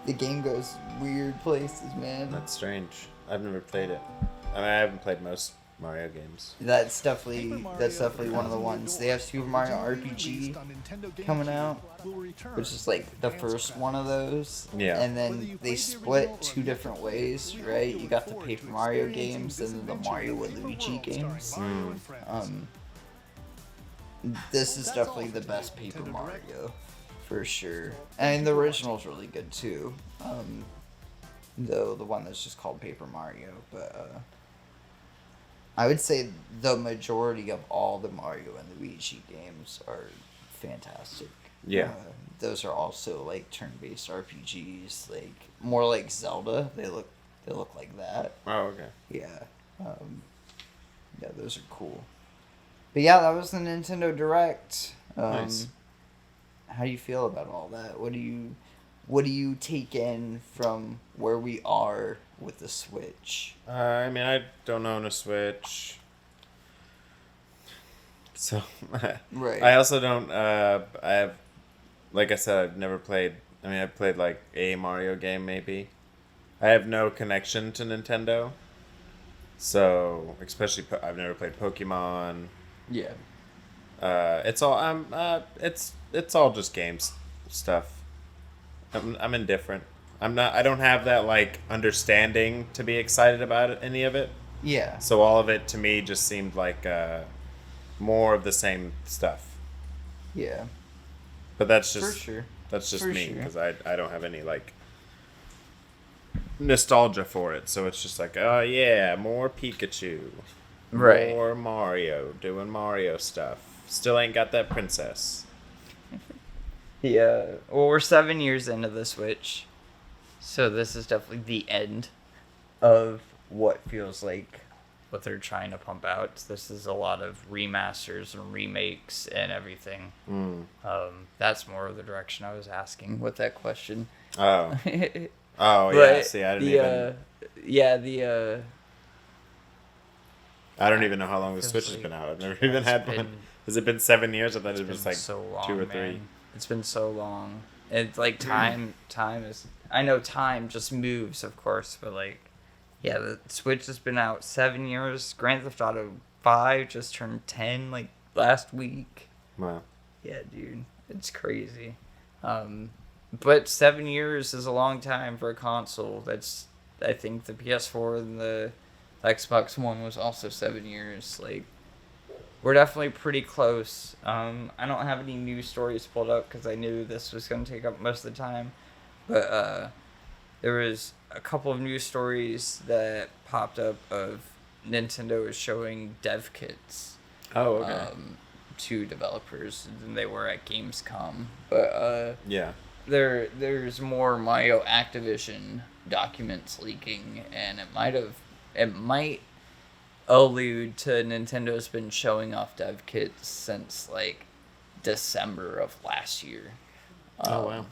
The game goes weird places, man.
That's strange. I've never played it. I mean, I haven't played most Mario games.
That's definitely one of the ones. They have Super Mario RPG coming out, which is like the first one of those.
Yeah.
And then they split two different ways, right? You got the Paper Mario games and then the Mario and Luigi games. This is definitely the best Paper Mario, for sure. And the original's really good too. Though the one that's just called Paper Mario, but I would say the majority of all the Mario and Luigi games are fantastic.
Yeah.
Those are also like turn-based RPGs, like more like Zelda. They look like that.
Oh, okay.
Yeah. Yeah, those are cool. But yeah, that was the Nintendo Direct.
Nice.
How do you feel about all that? What do you take in from where we are with the Switch?
I mean, I don't own a Switch. So,
Right.
I also don't, I have, like I said, I've never played, I mean, I've played like a Mario game maybe. I have no connection to Nintendo. So, especially, I've never played Pokemon.
Yeah.
It's all, it's all just games stuff. I'm indifferent. I don't have that like understanding to be excited about any of it.
Yeah.
So all of it to me just seemed like more of the same stuff.
Yeah.
But that's just
For sure.
That's just
For
me
sure.
because I don't have any like nostalgia for it. So it's just like, oh yeah, more Pikachu,
Right.
more Mario doing Mario stuff. Still ain't got that princess.
Yeah. Well, we're 7 years into the Switch, so this is definitely the end of what feels like what they're trying to pump out. This is a lot of remasters and remakes and everything. That's more of the direction I was asking with that question.
Oh. Oh, yeah.
But
See, I didn't even... I don't even know how long the Switch has been out. I've never even had one. Has it been 7 years? I thought it was like
so long,
2 or
man.
3.
It's been so long. It's like time is... I know time just moves, of course, but like... Yeah, the Switch has been out 7 years. Grand Theft Auto 5 just turned 10 like last week.
Wow.
Yeah, dude. It's crazy. But 7 years is a long time for a console. That's... I think the PS4 and the Xbox One was also 7 years. Like, we're definitely pretty close. I don't have any news stories pulled up because I knew this was going to take up most of the time. But there was a couple of news stories that popped up of Nintendo is showing dev kits.
Oh, okay.
To developers than they were at Gamescom. But
yeah.
There's more Mario Activision documents leaking, and it might allude to Nintendo's been showing off dev kits since like December of last year.
Oh wow.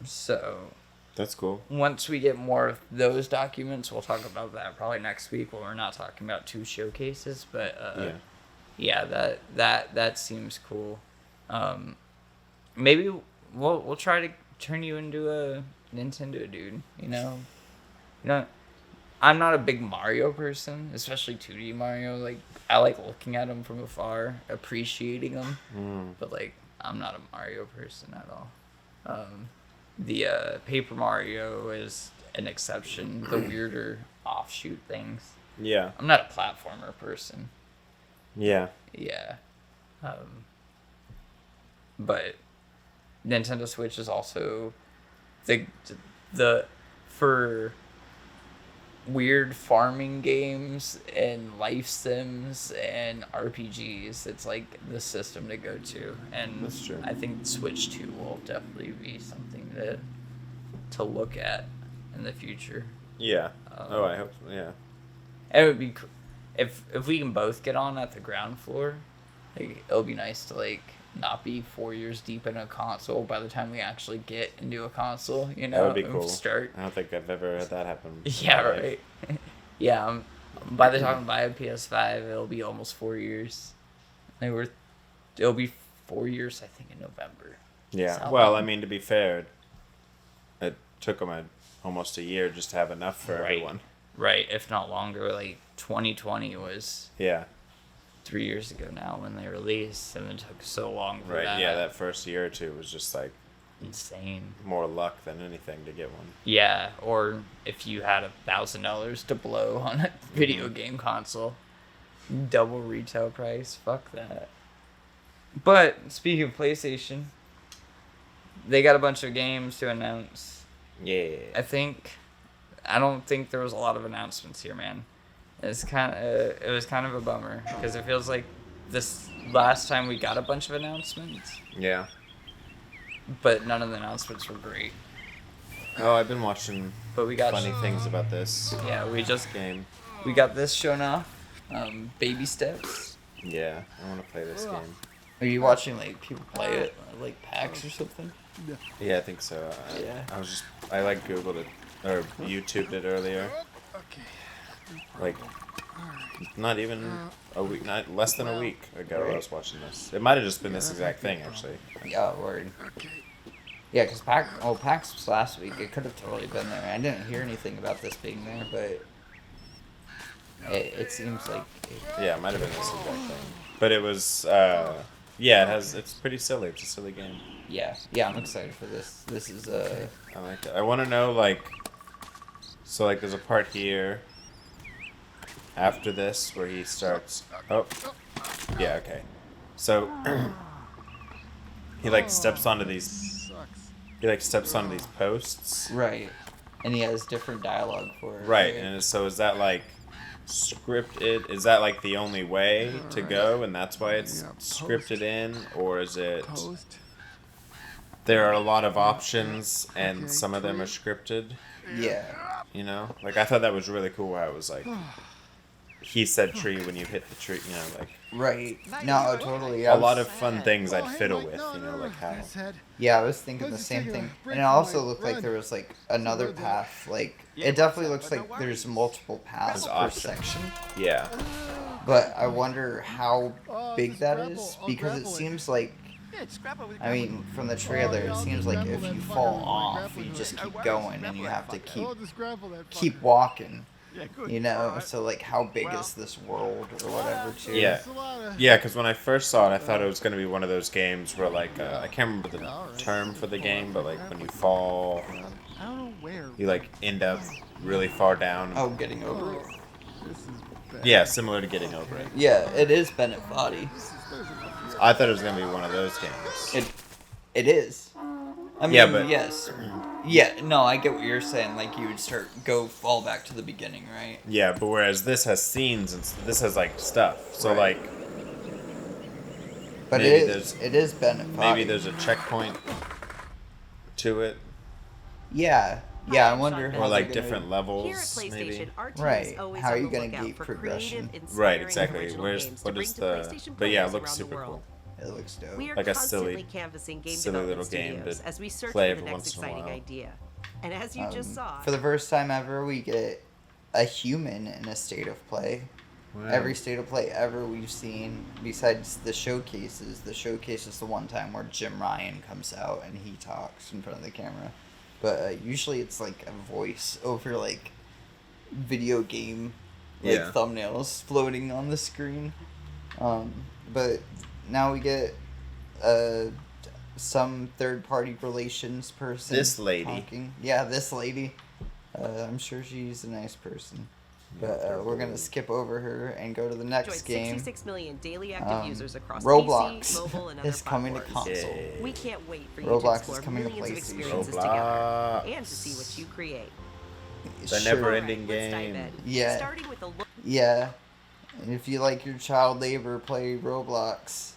So
that's cool.
Once we get more of those documents, we'll talk about that probably next week when we're not talking about 2 showcases, but yeah, that seems cool. Maybe we'll try to turn you into a Nintendo dude, you know? I'm not a big Mario person, especially 2D Mario. Like, I like looking at them from afar, appreciating them, but like, I'm not a Mario person at all. The Paper Mario is an exception. The weirder offshoot things.
Yeah.
I'm not a platformer person.
Yeah.
Yeah. But Nintendo Switch is also the for weird farming games and life sims and RPGs, it's like the system to go to, and
that's true.
I think Switch 2 will definitely be something to look at in the future.
Yeah. I hope so. Yeah.
It would be if we can both get on at the ground floor, like it'll be nice to like not be 4 years deep in a console by the time we actually get into a console, you know?
That would be cool.
Start.
I don't think I've ever had that happen.
Yeah, right. Yeah, by the time I buy a PS5, it'll be almost 4 years. It'll be 4 years, I think, in November.
Yeah.
So,
well, I mean, to be fair, it took them almost a year just to have enough for everyone.
Right, if not longer. Like 2020 was 3 years ago now when they released, and it took so long for that.
Right, yeah, that first year or two was just like
insane.
More luck than anything to get one.
Yeah, or if you had $1,000 to blow on a video game console, double retail price. Fuck that. But speaking of PlayStation, they got a bunch of games to announce.
Yeah.
I don't think there was a lot of announcements here, man. It was kind of a bummer because it feels like this last time we got a bunch of announcements.
Yeah.
But none of the announcements were great.
Oh, I've been watching
we got
funny things about this.
Yeah, we got this shown off. Baby Steps.
Yeah, I want to play this game.
Are you watching like people play it, like PAX or something?
Yeah, I think so. I like Googled it or YouTubed it earlier. Like, not even a week, not less than a week ago I was watching this. It might have just been this exact thing, actually.
Yeah, word. Yeah, because PAX was last week. It could have totally been there. I didn't hear anything about this being there, but it seems like...
Yeah, it might have been this exact thing. But it was, it's pretty silly. It's a silly game.
Yeah, I'm excited for this. This is,
I like it. I want to know, so, there's a part here after this where he starts... Oh. Yeah, okay. So, he, steps onto these... He, steps onto these posts.
Right. And he has different dialogue for it.
Right, and so is that, scripted? Is that, the only way to go, and that's why it's scripted in? Or is it... There are a lot of options, and some of them are scripted?
Yeah.
You know? I thought that was really cool how it was, he said tree when you hit the tree, you know, like
Right. No, totally.
a lot of fun things I'd fiddle with, you know, like how.
Yeah, I was thinking the same thing. And it also looked like there was like another path. Like it definitely looks like there's multiple paths
There's
per
options.
section.
Yeah.
But I wonder how big that is because it seems like, I mean, from the trailer, it seems like if you fall off, you just keep going and you have to keep walking. You know, so like, how big is this world or whatever, too?
Yeah. Yeah, because when I first saw it, I thought it was going to be one of those games where, like, I can't remember the term for the game, but, like, when you fall, you, like, end up really far down.
Oh, getting over it?
Yeah, similar to getting over it.
Yeah, it is Bennett Body.
I thought it was going to be one of those games.
It is. I mean,
Yeah, but-
yes. Yeah, no, I get what you're saying. Like, you would fall back to the beginning, right?
Yeah, but whereas this has scenes and this has, like, stuff. So,
Right.
like,
But
maybe
it is Bennett Body.
maybe there's a checkpoint to it.
Yeah. Yeah, I wonder how
Or, like,
they're
different
gonna...
levels,
Here at PlayStation,
maybe.
our team
Right.
is always
How are
on
you
the
gonna
lookout
gauge
for
progression?
creative,
Right,
inspiring,
exactly.
original
What
games to bring
is
to
the...
PlayStation
But yeah, it
players
looks
around the
super
world.
cool.
It looks dope.
We are
Like a
constantly
silly-
canvassing game
silly
development
little game
studios
to
as we search
play
for the
every
next
once in a
exciting
while.
idea. And as you just saw,
For the first time ever, we get a human in a state of play.
Wow.
Every state of play ever we've seen, besides the showcases. The showcase is the one time where Jim Ryan comes out and he talks in front of the camera. But usually it's like a voice over like video game
Yeah.
thumbnails floating on the screen. But now we get some third-party relations person.
This lady.
Talking. Yeah, this lady. I'm sure she's a nice person. But we're going to skip over her and go to the next
enjoyed
game.
66 million daily active users across
Roblox
PC, mobile, and other
is coming to
platforms.
console.
Yay.
We can't wait for you
Roblox
to
is
explore
coming to
millions of
PlayStation.
experiences
Roblox.
together and to see what you create.
The
Sure.
never-ending
Let's dive
game.
in.
Yeah.
Starting with a look
Yeah. And if you like your child labor, play Roblox.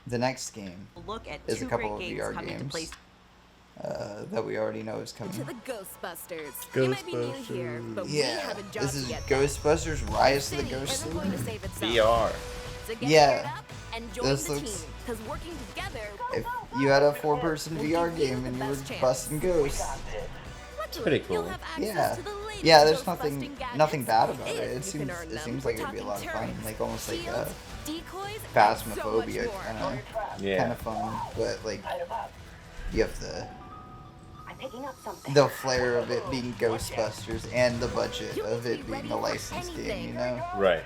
The next game
at
is a
two
couple
great
of
games
VR
coming to
games
PlayStation.
that we already know is
To
coming.
the Ghostbusters. You might be new here, but we
Yeah,
have a job
this
to
is
get done.
Ghostbusters Rise of the
City
Ghost
isn't going to
League.
save itself.
VR.
So get
Yeah.
geared up and join
This
the
looks-
team, because working together,
If you had a 4-person
We'll
VR
give you
game
the
and you were
best chance.
busting ghosts,
luckily,
pretty cool.
you'll have access
yeah,
to the latest
yeah, there's
ghost-busting
nothing
gadgets,
bad about it.
and
It
you
seems
can earn
it
them
seems
for
like it'd be a lot of
topping
fun,
turrets,
like almost like
shields, decoys, and
Phasmophobia
so much
kind
more.
of
Yeah.
fun, but like you have the flair of it being Ghostbusters and the budget
You
of
need to
it
be
being
ready
a
for
licensed game,
anything.
you know?
Right.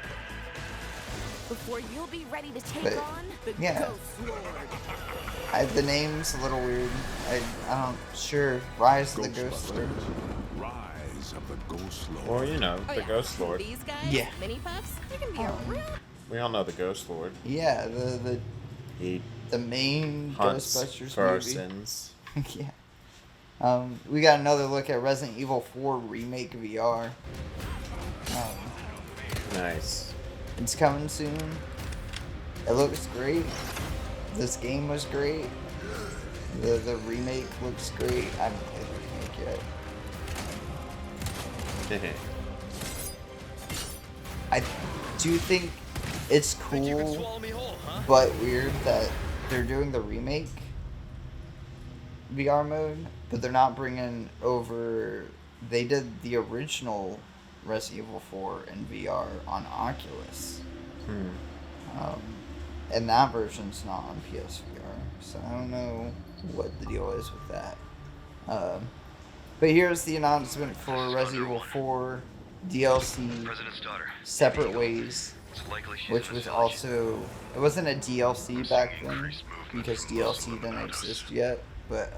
Before you'll be ready to take
But,
on the
yeah.
Ghost Lord.
The name's a little weird. I don't sure. Rise of the Ghost Lord.
Rise of the Ghost Lord.
Or, you know,
Oh,
the
yeah.
Ghost Lord.
These guys,
Yeah.
mini puffs, they can be a real
We all know the Ghost Lord.
Yeah, the
He
main
hunts
Ghostbusters
for our
movie.
sins.
Yeah. We got another look at Resident Evil 4 Remake VR.
Nice.
It's coming soon. It looks great. This game was great. The remake looks great. I haven't played the remake yet. I do think it's cool, but weird that they're doing the remake VR mode, but they're not bringing over. They did the original Resident Evil 4 in VR on Oculus, and that version's not on PSVR, so I don't know what the deal is with that. But here's the announcement for Resident Evil 4 DLC Separate Ways, which was also, it wasn't a DLC back then because DLC didn't exist yet, but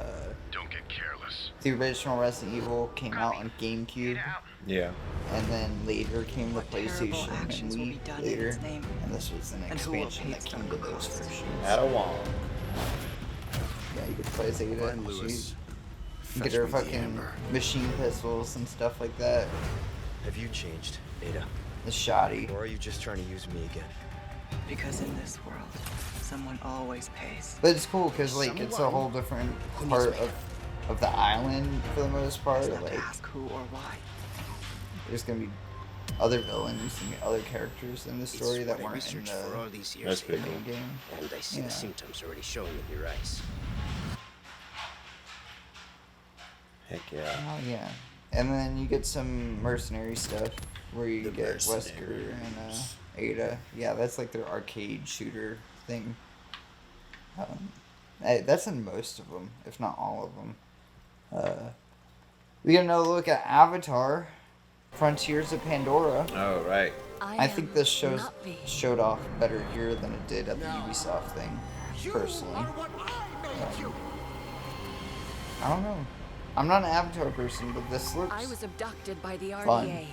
the original Resident Evil came out on GameCube,
Yeah.
and then later came the
Terrible
PlayStation and
actions will be
Wii
done in
later,
its name.
and this was an
And who will
expansion
pay
that
its
came to
dark
those
costs?
versions.
At a wall.
Yeah, you could play Zeta,
Find Lewis.
she get her fucking machine pistols and stuff like that.
Have you changed, Ada?
The shoddy.
Or are you just trying to use me again?
Because in this world, someone always pays.
But it's cool because like it's a whole different part of the island for the most part.
Not to
Like
ask who or why.
there's gonna be other villains and other characters in the story that weren't in
for all these years,
That's pretty
Amy,
cool.
game.
and I see
Yeah.
the symptoms already showing in your eyes.
Heck yeah.
Oh yeah, and then you get some mercenary stuff where you
The
get Wesker
mercenary.
and Ada. Yeah, that's like their arcade shooter thing. That's in most of them, if not all of them. We get another look at Avatar, Frontiers of Pandora.
Oh, right.
I think this showed off better here than it did at the Ubisoft thing, personally. I don't know. I'm not an Avatar person, but this looks
I was abducted by the RDA
fun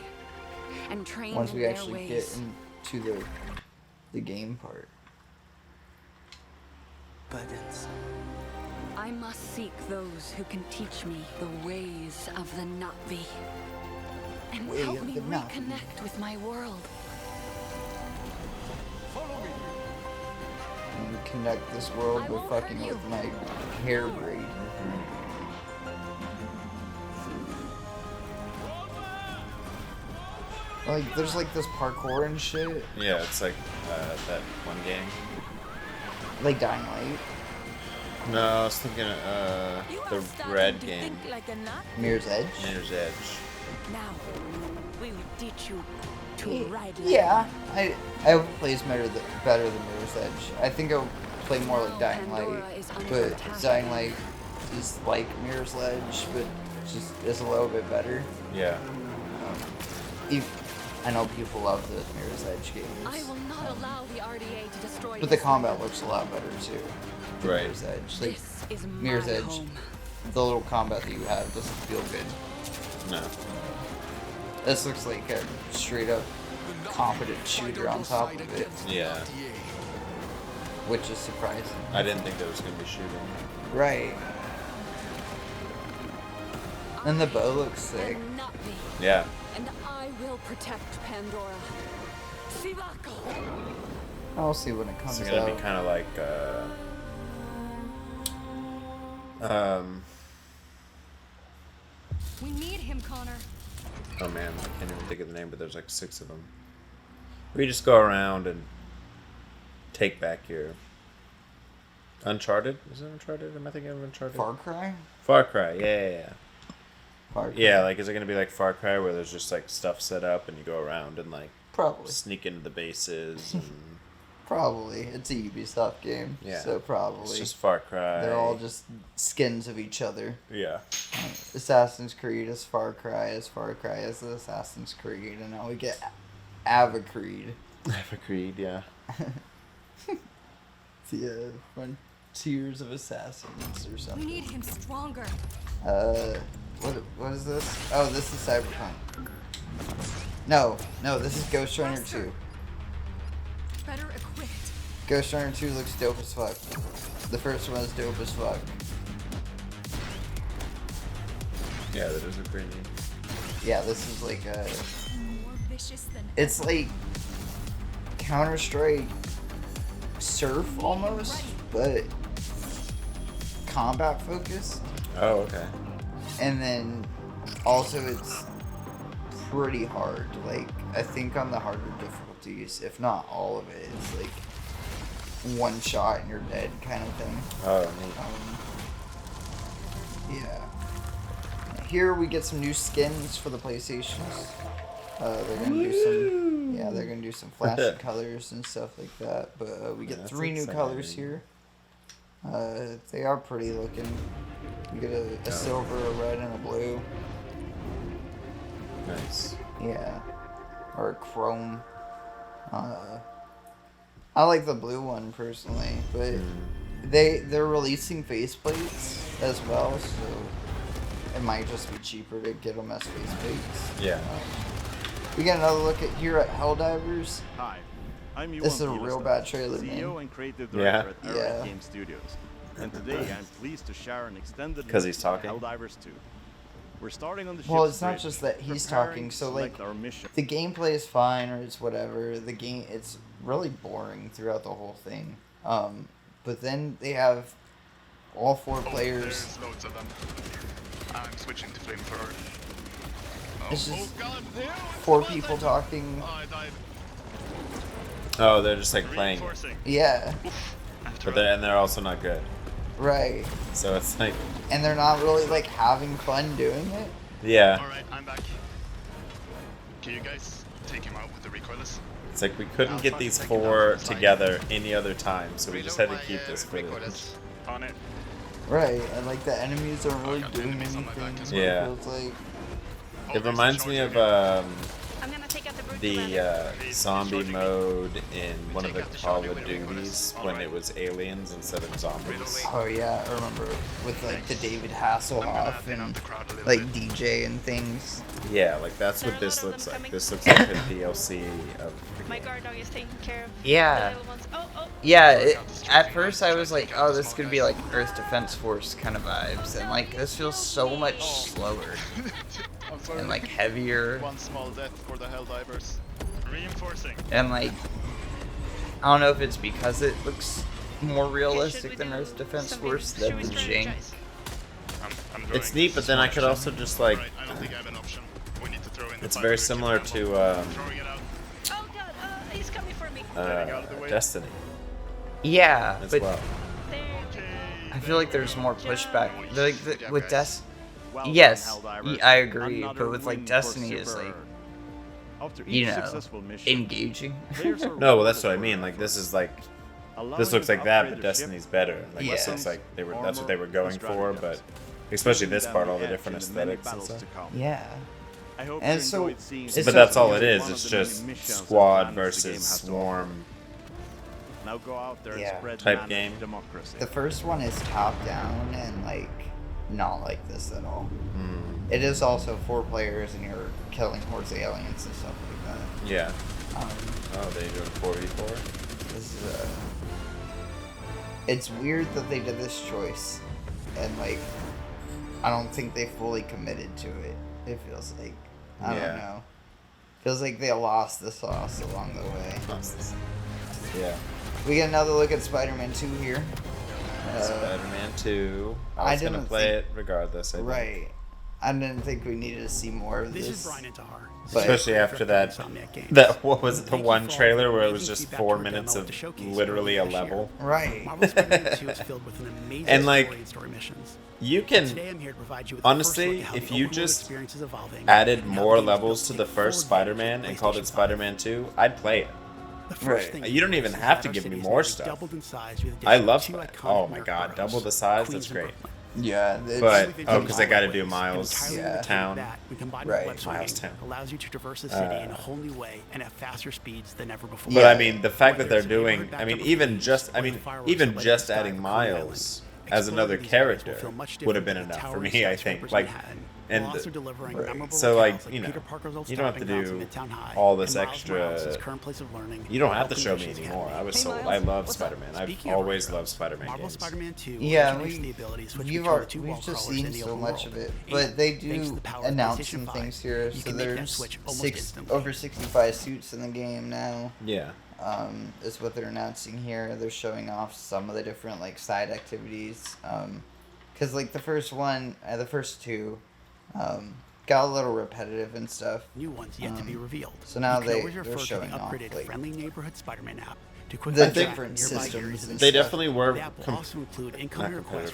and trained
once
in
we
their
actually
ways.
get into the game part.
Buttons.
I must seek those who can teach me the ways of the Na'vi and
Way
help
of
me
the Na'vi.
reconnect with my world.
And connect this world with fucking with my hair braid. Like, there's like this parkour and shit.
Yeah, it's like that one game.
Like Dying Light.
No, I was thinking the red game.
Like a nut.
Mirror's Edge.
Mirror's Edge.
Now, we will teach you to ride like
Yeah, I hope it plays better than Mirror's Edge. I think it'll play more like Dying Light, but Dying Light is like Mirror's Edge, but just is a little bit better.
Yeah.
I know people love the Mirror's Edge games,
I will not allow the RDA to destroy
but the
this
combat
land.
looks a lot better too. than
Right.
Mirror's Edge, like
This is
Mirror's
my
Edge,
home.
the little combat that you have doesn't feel good.
No.
This looks like a straight up competent shooter on top of it,
Yeah.
which is surprising.
I didn't think there was gonna be shooting.
Right. And the bow looks sick.
And Na'vi,
Yeah.
and I will protect Pandora. Sivako.
I'll see when it comes
It's gonna
out.
be kind of like
We need him, Connor.
oh man, I can't even think of the name, but there's like 6 of them. We just go around and take back your Uncharted. Is it Uncharted? Am I thinking of Uncharted?
Far Cry?
Far Cry. Yeah.
Far Cry.
Yeah, like is it gonna be like Far Cry where there's just like stuff set up and you go around and like
Probably.
sneak into the bases and
Probably. It's a Ubisoft game.
Yeah.
So probably.
it's just Far Cry.
They're all just skins of each other.
Yeah.
Assassin's Creed is Far Cry is the Assassin's Creed, and now we get Ava Creed.
Ava Creed, yeah.
The Frontiers of Assassins or
We
something.
need him stronger.
What is this? Oh, this is Cyberpunk. No, this is Ghost Runner 2.
Better equipped.
Ghost Runner 2 looks dope as fuck. The first one is dope as fuck.
Yeah, that is a pretty neat.
Yeah, this is like a...
More vicious than
It's like Counter-Strike Surf almost, but combat focused.
Oh, okay.
And then also it's pretty hard. Like, I think on the harder difficulties, if not all of it, it's like one shot and you're dead kind of thing.
Oh, neat.
Yeah. Here we get some new skins for the PlayStations. They're gonna do some, they're gonna do some flashy colors and stuff like that. But we get
That's
3 new colors here. They are pretty looking. You get a silver, a red, and a blue.
Nice.
Yeah. Or a chrome. I like the blue one personally, but they're releasing faceplates as well, so it might just be cheaper to get them as faceplates.
Yeah.
We got another look at here at Helldivers.
Hi, I'm
This is a real bad trailer,
CEO
man.
and creative director at Arrowhead
Yeah.
Game Studios. And today I'm pleased to share an extended
'Cause
look
he's
at
talking?
Helldivers 2. We're starting on the
Well,
ship's
it's not
bridge,
just that he's
preparing
talking,
to
so like
select our mission.
the gameplay is fine or it's whatever. The game, it's really boring throughout the whole thing. But then they have all 4 players.
There's loads of them. I'm switching to flamethrower.
It's just 4 people talking.
Oh, they're just like playing it.
Yeah.
But they're also not good.
Right.
So it's like.
And they're not really like having fun doing it.
Yeah.
Alright, I'm back. Can you guys take him out with the recoilless?
It's like we couldn't get these 4 together any other time, so we just had to keep this footage.
On it.
Right, and like the enemies aren't really doing anything.
Yeah.
It feels like.
It reminds me of the zombie mode in one of the Call of Duties when it was aliens instead of zombies.
Oh yeah, I remember with like the David Hasselhoff and like DJ and things.
Yeah, like that's what this looks like. This looks like a DLC of.
My guard dog is taking care of.
Yeah. Yeah. At first I was like, oh, this could be like Earth Defense Force kind of vibes, and like this feels so much slower and like heavier.
One small death for the Helldivers. Reinforcing.
And like, I don't know if it's because it looks more realistic than Earth Defense Force than the Jing.
It's neat, but then I could also just like. It's very similar to Destiny.
Yeah,
as
but
well.
I feel like there's more pushback. Like with yes, I agree, but with like Destiny is like, you know, engaging.
No, well, that's what I mean. Like this is like, this looks like that, but Destiny's better. Like this looks like that's what they were going for, but especially this part, all the different aesthetics and stuff.
Yeah. And so,
but that's all it is. It's just squad versus swarm.
Now go out there and spread
type game.
Democracy.
The first one is top down and like not like this at all. It is also 4 players and you're killing hordes of aliens and stuff like that.
Yeah. Oh, they do a 4v4.
This is, it's weird that they did this choice, and like I don't think they fully committed to it. It feels like I don't know. Feels like they lost the sauce along the way.
Yeah.
We get another look at Spider-Man 2 here.
Spider-Man 2. I was gonna play it regardless. I think.
Right. I didn't think we needed to see more of this.
This is Brian Intihar.
Especially after that what was it, the one trailer where it was just 4 minutes of literally a level.
Right.
Marvel Spider-Man 2 is filled with an amazing
and like,
story and story missions.
you can,
Today I'm here to provide you with
honestly,
the first look at how
if
the
you
open world
just
experience is evolving
added
and how
more
games
levels
built
to
take
the first
forward
Spider-Man and called it Spider-Man 2, I'd play it.
The first thing
You don't even have to give me more stuff.
doubled in size with
I
additional
love
2
that.
iconic
Oh my
Merc
god,
boroughs,
double the size,
Queens
that's
and
great.
Brooklyn.
Yeah,
but because I got to do Miles Town.
That, we combine
Right.
with
Miles
web
Town.
allows you to traverse the city in a whole new way and at faster speeds than ever before.
But I mean, the fact that they're doing, even just adding Miles as another character would have been enough for me, I think. Like, and so like, you know, you don't have to do all this extra. You don't have to show me anymore. I love Spider-Man. I've always loved Spider-Man games.
Yeah, we've just seen so much of it, but they do announce some things here. So there's over 65 suits in the game now.
Yeah.
Is what they're announcing here. They're showing off some of the different like side activities. Cause like the first 2 got a little repetitive and stuff.
New ones yet to be revealed.
So now they're showing off like
friendly neighborhood Spider-Man app to
the different systems.
They definitely were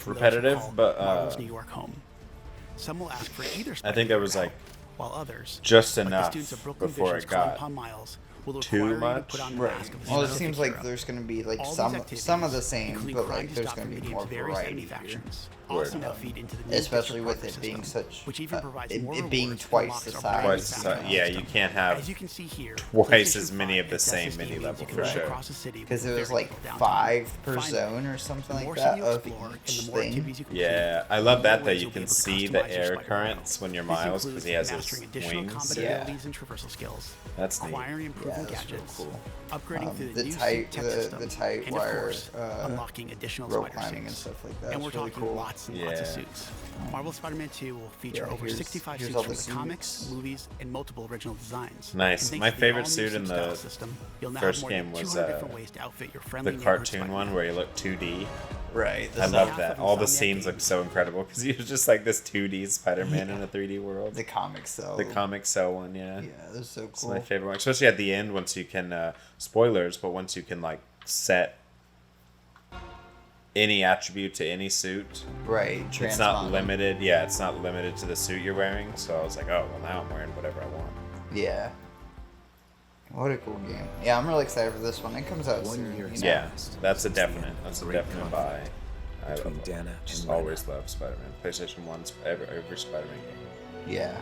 repetitive, but
New York home. Some will ask for either
I think there was like
while others
just enough before it got too much.
Right. Well, it seems like there's going to be like some of the same, but like there's going to be more variety here. Especially with it being such, it being twice the size.
Yeah, you can't have twice as many of the same mini level for sure.
Because it was like 5 per zone or something like that of each thing.
Yeah, I love that you can see the air currents when you're Miles because he has his wings.
Yeah.
That's neat.
Yeah, that's real cool.
Upgrading through
the tight wire,
unlocking additional
rope climbing and stuff like that.
And we're
really
talking
cool.
lots and lots of suits. Marvel Spider-Man 2 will feature over 65 suits from the comics, movies, and multiple original designs.
Nice. My favorite suit in the first game was the cartoon one where he looked 2D.
Right.
I love that. All the scenes look so incredible because you're just like this 2D Spider-Man in a 3D world.
The comic cell.
The comic cell one, yeah.
Yeah, that's so cool.
It's my favorite one, especially at the end once you can spoilers, but once you can like set any attribute to any suit.
Right.
It's not limited. Yeah, it's not limited to the suit you're wearing. So I was like, oh, well, now I'm wearing whatever I want.
Yeah. What a cool game. Yeah, I'm really excited for this one. It comes out soon. You know?
Yeah, that's a definite buy. I
Dana
just always love Spider-Man. PlayStation 1's every Spider-Man game.
Yeah.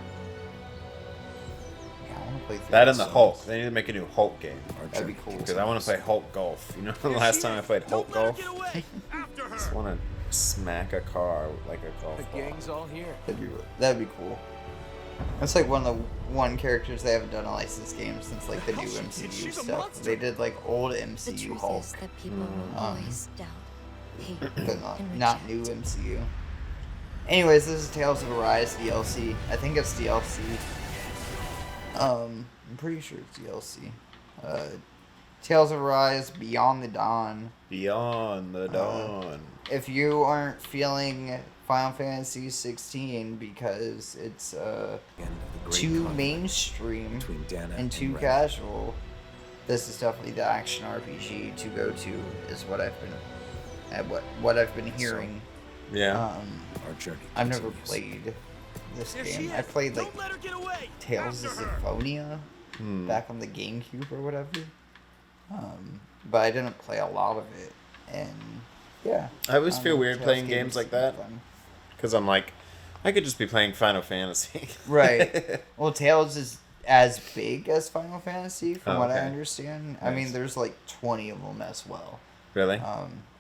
Yeah, I want to play
that and the Hulk. They need to make a new Hulk game.
That'd be cool.
Because I want to play Hulk Golf. You know, the last time I played Hulk Golf, I just want to smack a car like a golf ball.
The gang's all here.
That'd be cool. That's like one of the characters they haven't done a licensed game since like the new MCU stuff. They did like old MCU Hulk, but not new MCU. Anyways, this is Tales of Arise DLC. I think it's DLC. I'm pretty sure it's DLC. Tales of Arise Beyond the Dawn.
Beyond the Dawn.
If you aren't feeling Final Fantasy 16 because it's too mainstream and too casual, this is definitely the action RPG to go to. Is what I've been hearing.
Yeah.
I've never played this game. I played like Tales of Symphonia back on the GameCube or whatever. But I didn't play a lot of it, and yeah.
I always feel weird playing games like that. Because I'm like, I could just be playing Final Fantasy.
Right. Well, Tales is as big as Final Fantasy, from what I understand. Nice. I mean, there's like 20 of them as well.
Really?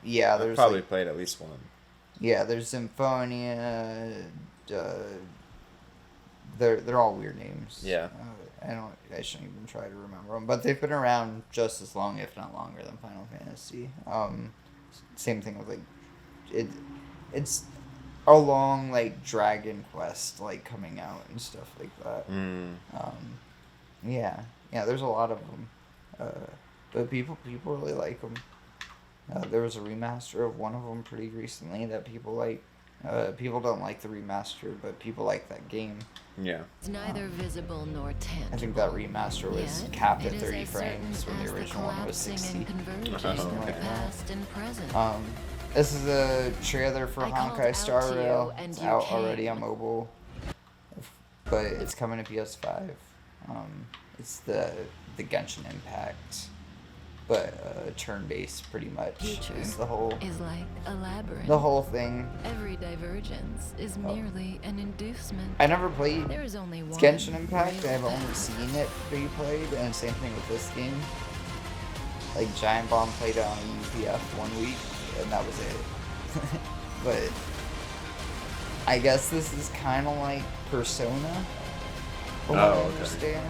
Yeah, there's
I've probably played at least one.
Yeah, there's Symphonia. They're all weird names.
Yeah.
I shouldn't even try to remember them, but they've been around just as long, if not longer, than Final Fantasy. Same thing with like, it's a long like Dragon Quest like coming out and stuff like that. Yeah, there's a lot of them, but people really like them. There was a remaster of one of them pretty recently that people like. People don't like the remaster, but people like that game.
Yeah.
It's neither visible nor tangible.
I think that remaster was capped at 30 frames when the original one was 60. This is a trailer for Honkai Star Rail. It's out already on mobile, but it's coming to PS5. It's the Genshin Impact, but turn-based pretty much is the whole.
Is like a labyrinth.
The whole thing.
Every divergence is merely an inducement.
I never played
There is only one
Genshin Impact. I've only seen it be played, and same thing with this game. Like Giant Bomb played it on UPF 1 week, and that was it. But I guess this is kind of like Persona, from what I understand.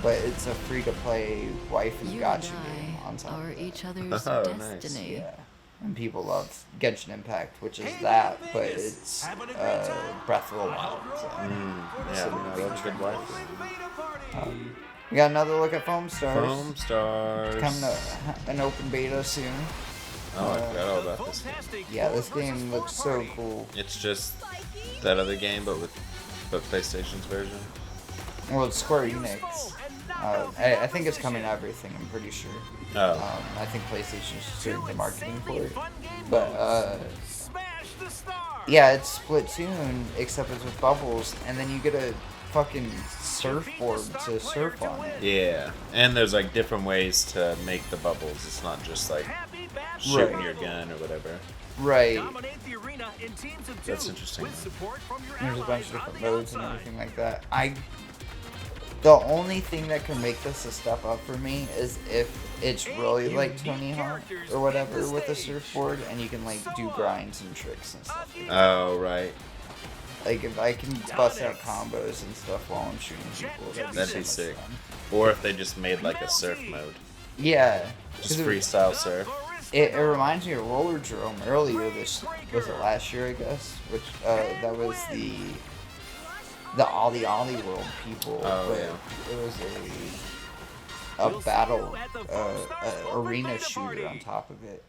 But it's a free-to-play wife and gacha game on top of
each other's
destiny.
Nice.
Yeah. And people love Genshin Impact, which is that, but it's Breath of the Wild.
That's good wife.
We got another look at Foam Stars.
Foam Stars.
It's coming to an open beta soon.
Oh, I forgot all about this game.
Yeah, this game looks so cool.
It's just that other game, but PlayStation's version.
Well, it's Square Enix. I think it's coming to everything, I'm pretty sure. I think PlayStation's just doing the marketing for it. But, yeah, it's Splatoon, except it's with bubbles, and then you get a fucking surfboard to surf on it.
Yeah, and there's like different ways to make the bubbles. It's not just like shooting your gun or whatever.
Right.
That's interesting.
There's a bunch of different modes and everything like that. The only thing that can make this a step up for me is if it's really like Tony Hawk or whatever with a surfboard, and you can like do grinds and tricks and stuff.
Oh, right.
Like if I can bust out combos and stuff while I'm shooting people,
that'd be sick. Or if they just made like a surf mode.
Yeah.
Just freestyle surf.
It reminds me of Roller Drome earlier was it last year, I guess? Which that was the Ollie World people.
Oh, yeah.
It was a battle arena shooter on top of it.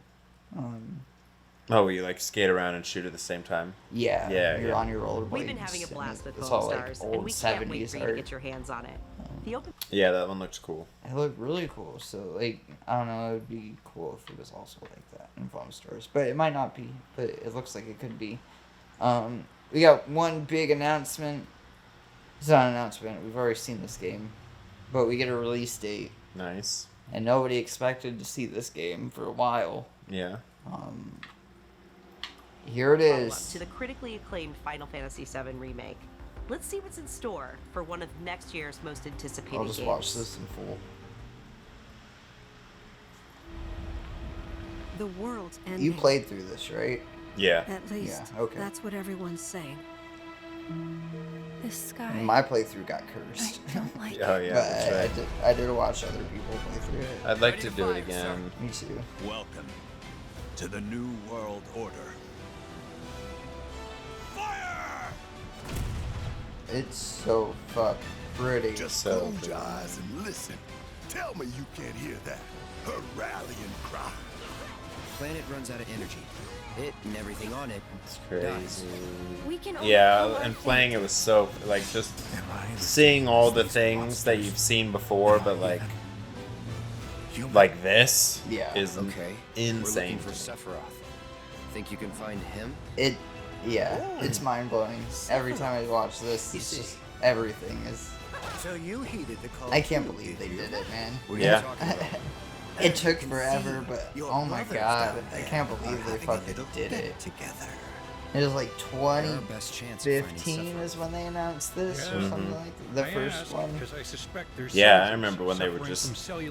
Oh, you like skate around and shoot at the same time?
Yeah,
Yeah,
you're
yeah.
on your rollerblades.
We've been having a blast with
it's
Foam
all like
Stars, and
old
we can't wait
70s
for you to
art.
get your hands on it. The open
Yeah, that one looks cool.
It looked really cool. So like, I don't know, it would be cool if it was also like that in Foam Stars, but it might not be. But it looks like it could be. We got one big announcement. It's not an announcement. We've already seen this game, but we get a release date.
Nice.
And nobody expected to see this game for a while.
Yeah.
Here it
follow-up
is.
to the critically acclaimed Final Fantasy VII Remake. Let's see what's in store for one of next year's most anticipated
I'll just
games.
watch this in full.
The world's ending.
You played through this, right?
Yeah.
At least,
Yeah, okay.
that's what everyone's saying.
The sky.
My playthrough got cursed.
I don't like
Oh
it.
yeah,
But
that's right.
I did watch other people play through it.
I'd like to do it again.
Me too.
Welcome to the New World Order.
It's so fuck pretty.
Just
So
close your eyes and listen. Tell me you can't hear that. Her rallying cry.
Planet runs out of energy. It and everything on it.
It's crazy.
We can
Yeah,
overcome
and
our
playing it was so like just seeing all the things that you've seen before, but like this
Yeah.
is
Okay.
insane.
We're looking for Sephiroth. Think you can find him?
It's mind blowing. Every time I watch this, it's just everything is.
So you heeded the call.
I can't believe they did it, man.
Yeah.
It took forever, but oh my god, I can't believe they fucking did it.
Together.
It was like
Our best chance of finding
2015 is when they announced this or
Mhm.
something like that. The first one.
Yeah, I remember when they were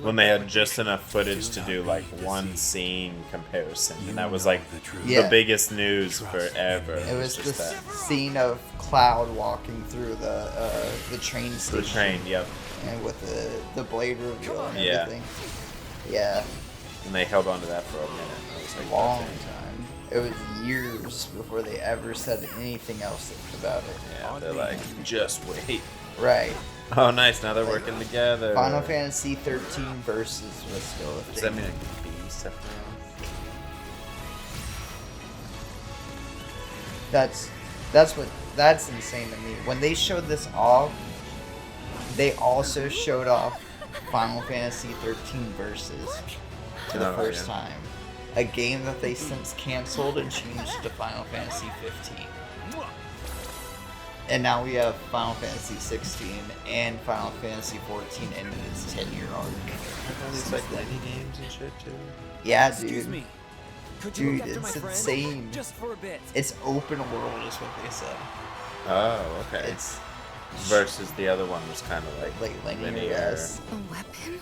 when they had just enough footage to do like one scene comparison, and that was like
Yeah.
the biggest news forever.
It was
just
this
that.
scene of Cloud walking through the train station.
The train, yep.
And with the blade reveal and
Yeah.
everything. Yeah.
And they held on to that for a minute. It was
A
like
long
okay.
time. It was years before they ever said anything else about it.
Yeah, they're like, just wait.
Right.
Oh, nice. Now they're working together.
Final Fantasy 13 Versus was still a thing.
Does that mean it could be Sephiroth?
That's insane to me. When they showed this off, they also showed off Final Fantasy 13 Versus for the first time. A game that they since canceled and changed to Final Fantasy 15. And now we have Final Fantasy 16 and Final Fantasy 14 in its 10-year arc.
These like mini games and shit too.
Yeah, dude.
Excuse me. Could you
Dude,
look after my
it's
friend?
insane.
Just for a bit.
It's open world is what they said.
Oh, okay.
It's
versus the other one was kind of like
linear. Yes.
A weapon?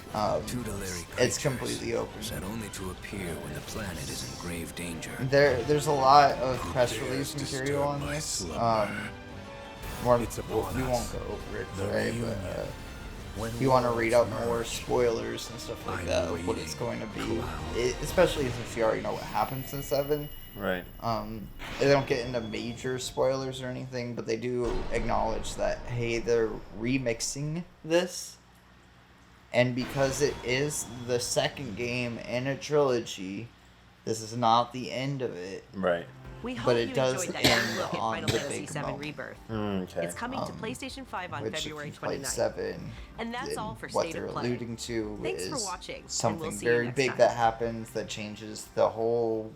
It's completely open.
Said only to appear when the planet is in grave danger.
There's a lot of press release material on this. We won't go over it today, but if you want to read up more spoilers and stuff like that of what it's going to be, especially since you already know what happens in 7.
Right.
They don't get into major spoilers or anything, but they do acknowledge that, hey, they're remixing this, and because it is the second game in a trilogy, this is not the end of it.
Right.
We hope
But it
you
does
enjoyed that young
end
look at
on
Final
the
Fantasy
big
VII
moment.
Rebirth.
Okay.
It's coming to PlayStation 5 on
Which
February
if you played
29th.
7,
And that's all for
what
State
they're
of Play.
alluding to
Thanks for
is
watching, and
something
we'll see you
very
next
big
time.
that happens that changes the whole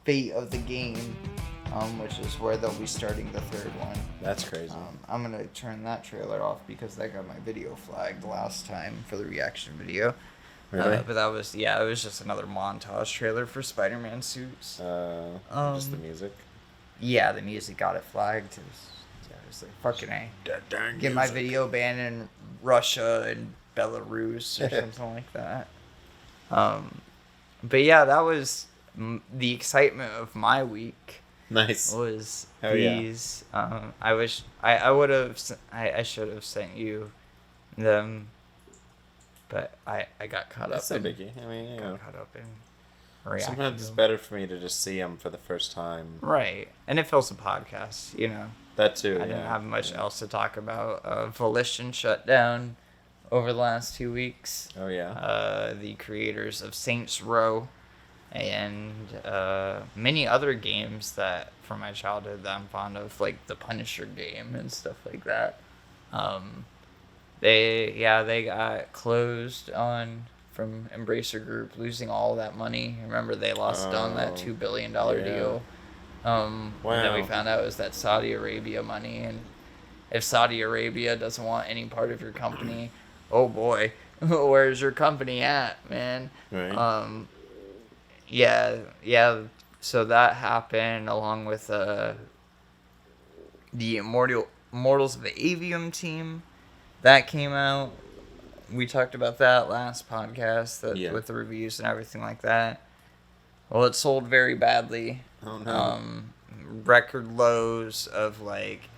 fate of the game, which is where they'll be starting the third one.
That's crazy.
I'm gonna turn that trailer off because that got my video flagged last time for the reaction video.
Really?
But that was it was just another montage trailer for Spider-Man suits.
Just the music.
Yeah, the music got it flagged. It was like fucking A. Get my video banned in Russia and Belarus or something like that. But yeah, that was the excitement of my week.
Nice.
Was
Hell yeah.
these? I wish I should have sent you them, but I got caught
That's
up.
no biggie. I mean, you know.
Caught up in reacting.
Sometimes it's better for me to just see them for the first time.
Right, and it fills a podcast, you know.
That too.
I didn't have much else to talk about. Volition shut down over the last 2 weeks.
Oh yeah.
The creators of Saints Row and many other games that from my childhood that I'm fond of, like the Punisher game and stuff like that. They got closed on from Embracer Group, losing all that money. Remember, they lost on that $2 billion deal. And then we found out it was that Saudi Arabia money, and if Saudi Arabia doesn't want any part of your company, oh boy, where's your company at, man?
Right.
Yeah. So that happened along with the Immortals of the Avium team that came out. We talked about that last podcast with the reviews and everything like that. Well, it sold very badly.
Oh no.
Record lows of like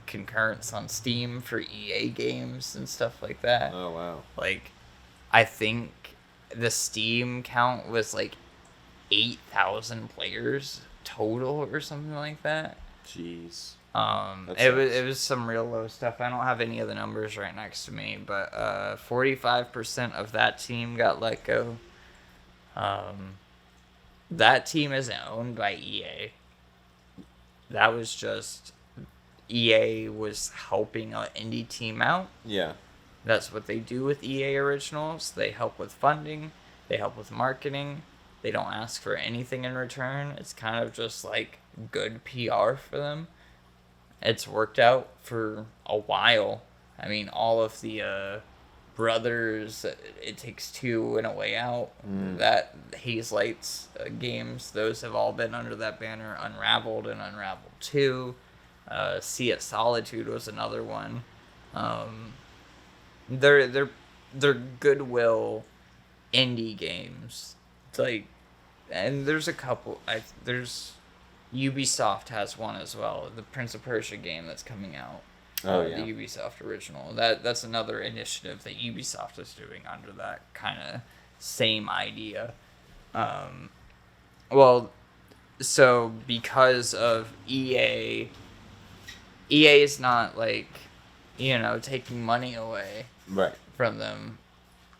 concurrence on Steam for EA games and stuff like that.
Oh wow.
Like, I think the Steam count was like 8,000 players total or something like that.
Jeez.
It was some real low stuff. I don't have any of the numbers right next to me, but 45% of that team got let go. That team isn't owned by EA. That was just EA was helping an indie team out.
Yeah.
That's what they do with EA Originals. They help with funding. They help with marketing. They don't ask for anything in return. It's kind of just like good PR for them. It's worked out for a while. I mean, all of the Brothers, It Takes Two, and A Way Out, that Haze Lights games, those have all been under that banner. Unraveled and Unraveled 2. Sea of Solitude was another one. They're goodwill indie games. It's like, and there's a couple. There's Ubisoft has one as well. The Prince of Persia game that's coming out.
Oh yeah.
The Ubisoft original. That's another initiative that Ubisoft is doing under that kind of same idea. Well, so because of EA is not like, taking money away from them.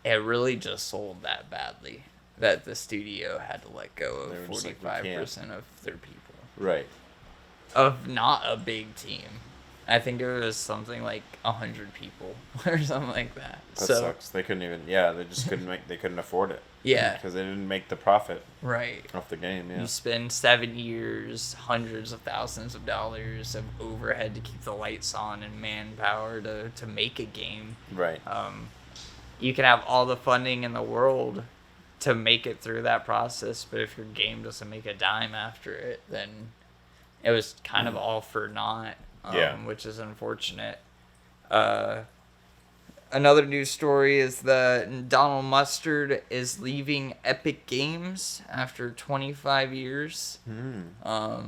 It really just sold that badly that the studio had to let go of 45% of their people.
Right.
Of not a big team. I think it was something like 100 people or something like that.
That sucks. They couldn't even. Yeah, they just couldn't they couldn't afford it.
Yeah.
Because they didn't make the profit.
Right.
Off the game. Yeah.
You spend 7 years, hundreds of thousands of dollars of overhead to keep the lights on and manpower to make a game.
Right.
You can have all the funding in the world to make it through that process, but if your game doesn't make a dime after it, then it was kind of all for naught. Which is unfortunate. Another news story is that Donald Mustard is leaving Epic Games after 25 years. I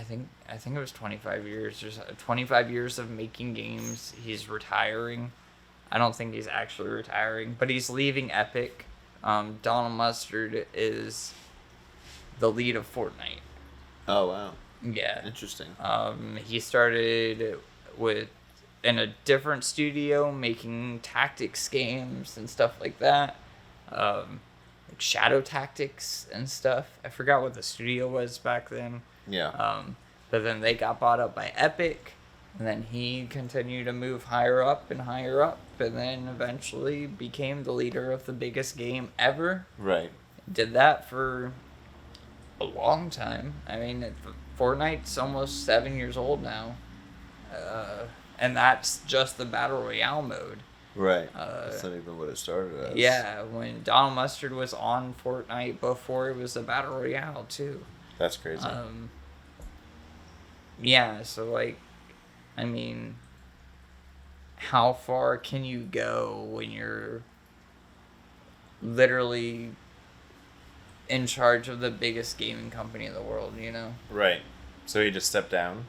think it was 25 years. There's 25 years of making games. He's retiring. I don't think he's actually retiring, but he's leaving Epic. Donald Mustard is the lead of Fortnite.
Oh wow.
Yeah.
Interesting.
He started in a different studio making tactics games and stuff like that. Like Shadow Tactics and stuff. I forgot what the studio was back then.
Yeah.
But then they got bought up by Epic, and then he continued to move higher up, and then eventually became the leader of the biggest game ever.
Right.
Did that for a long time. I mean, Fortnite's almost 7 years old now. And that's just the Battle Royale mode.
Right. That's not even what it started as.
Yeah, when Donald Mustard was on Fortnite before it was a Battle Royale, too.
That's crazy.
Yeah, so, like, I mean, how far can you go when you're literally in charge of the biggest gaming company in the world,
Right. So he just stepped down?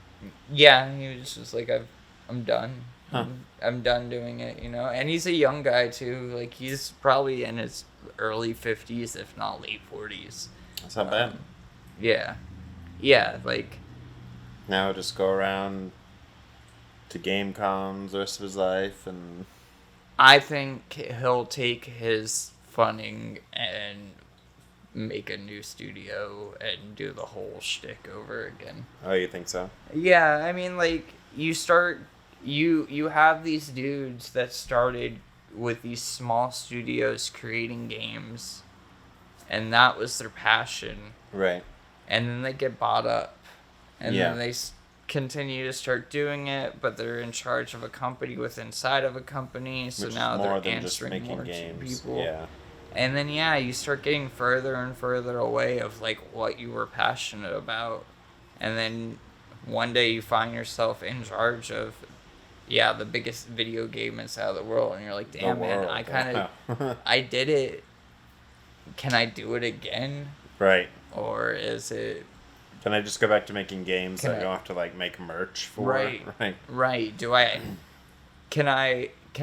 Yeah, he was just like, I'm done.
Huh.
I'm done doing it, And he's a young guy, too. Like, he's probably in his early 50s, if not late 40s.
That's not bad.
Yeah. Yeah, like...
Now just go around to game cons the rest of his life and...
I think he'll take his funding and make a new studio and do the whole shtick over again.
Oh, you think so?
Yeah, I mean, like, you have these dudes that started with these small studios creating games, and that was their passion.
Right.
And then they get bought up, and
Yeah.
then they continue to start doing it, but they're in charge of a company within inside of a company, so
Which
now
is more
they're
than just
answering
making
more
games.
to people.
Yeah.
And then, yeah, you start getting further and further away of, like, what you were passionate about. And then one day you find yourself in charge of, yeah, the biggest video game inside of the world. And you're like, damn, man, I kind of, I did it. Can I do it again?
Right.
Or is it...
Can I just go back to making games
Can
that I
I-
don't have to, like, make merch for?
Right. Right. Do I... Can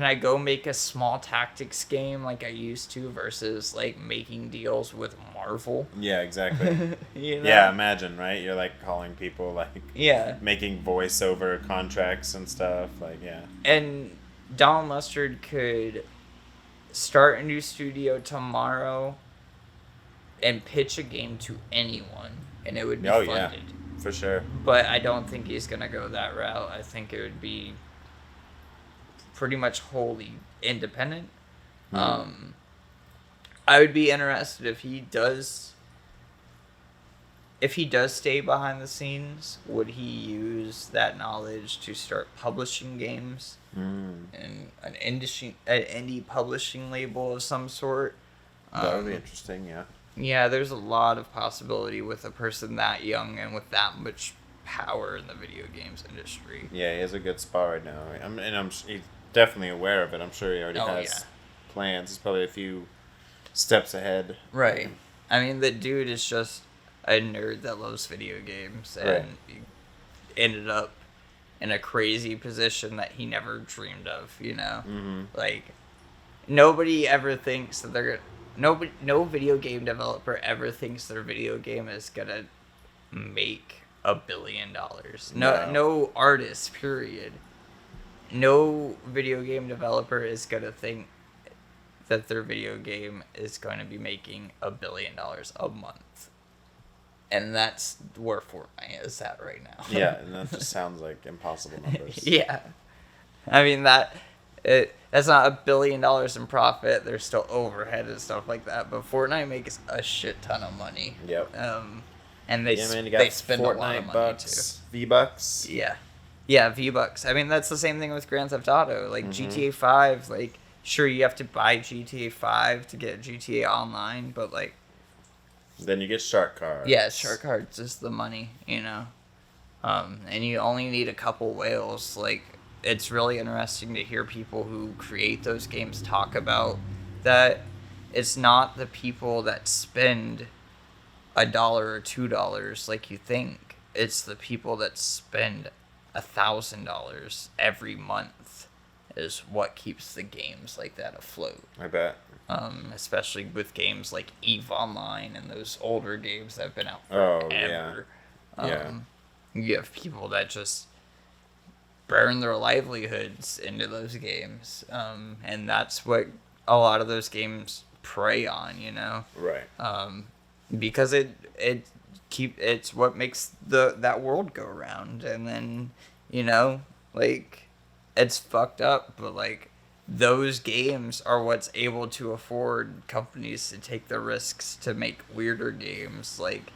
I go make a small tactics game like I used to versus, like, making deals with Marvel?
Yeah, exactly.
You know?
Yeah, imagine, right? You're, like, calling people, like...
Yeah.
Making voiceover contracts and stuff, like, yeah.
And Donald Mustard could start a new studio tomorrow and pitch a game to anyone, and it would be funded.
Yeah, for sure.
But I don't think he's going to go that route. I think it would be pretty much wholly independent. I would be interested if he does stay behind the scenes, would he use that knowledge to start publishing games and an indie publishing label of some sort?
That would be interesting, yeah.
Yeah, there's a lot of possibility with a person that young and with that much power in the video games industry.
Yeah, he has a good spot right now. He's definitely aware of it. I'm sure he already has plans. He's probably a few steps ahead.
Right. I mean, the dude is just a nerd that loves video games, and he ended up in a crazy position that he never dreamed of, you know?
Mm-hmm.
Like, nobody ever thinks that they're... No video game developer ever thinks their video game is gonna make $1 billion. No artist, period. No video game developer is gonna think that their video game is going to be making $1 billion a month. And that's where Fortnite is at right now.
Yeah, and that just sounds like impossible numbers.
Yeah. I mean, that's not $1 billion in profit. There's still overhead and stuff like that. But Fortnite makes a shit ton of money.
Yep.
And they spend a lot of money too.
V-Bucks.
Yeah. Yeah, V-Bucks. I mean, that's the same thing with Grand Theft Auto. Like, GTA 5, like, sure, you have to buy GTA 5 to get GTA Online, but, like...
Then you get shark cards.
Yeah, shark cards is the money, you know? And you only need a couple whales. Like, it's really interesting to hear people who create those games talk about that it's not the people that spend $1 or $2 like you think. It's the people that spend $1,000 every month is what keeps the games like that afloat.
I bet.
Especially with games like EVE Online and those older games that have been out forever.
Oh, yeah.
You have people that just burn their livelihoods into those games. And that's what a lot of those games prey on, you know?
Right.
Because it's what makes that world go around. And then, you know, like, it's fucked up, but, like, those games are what's able to afford companies to take the risks to make weirder games. Like,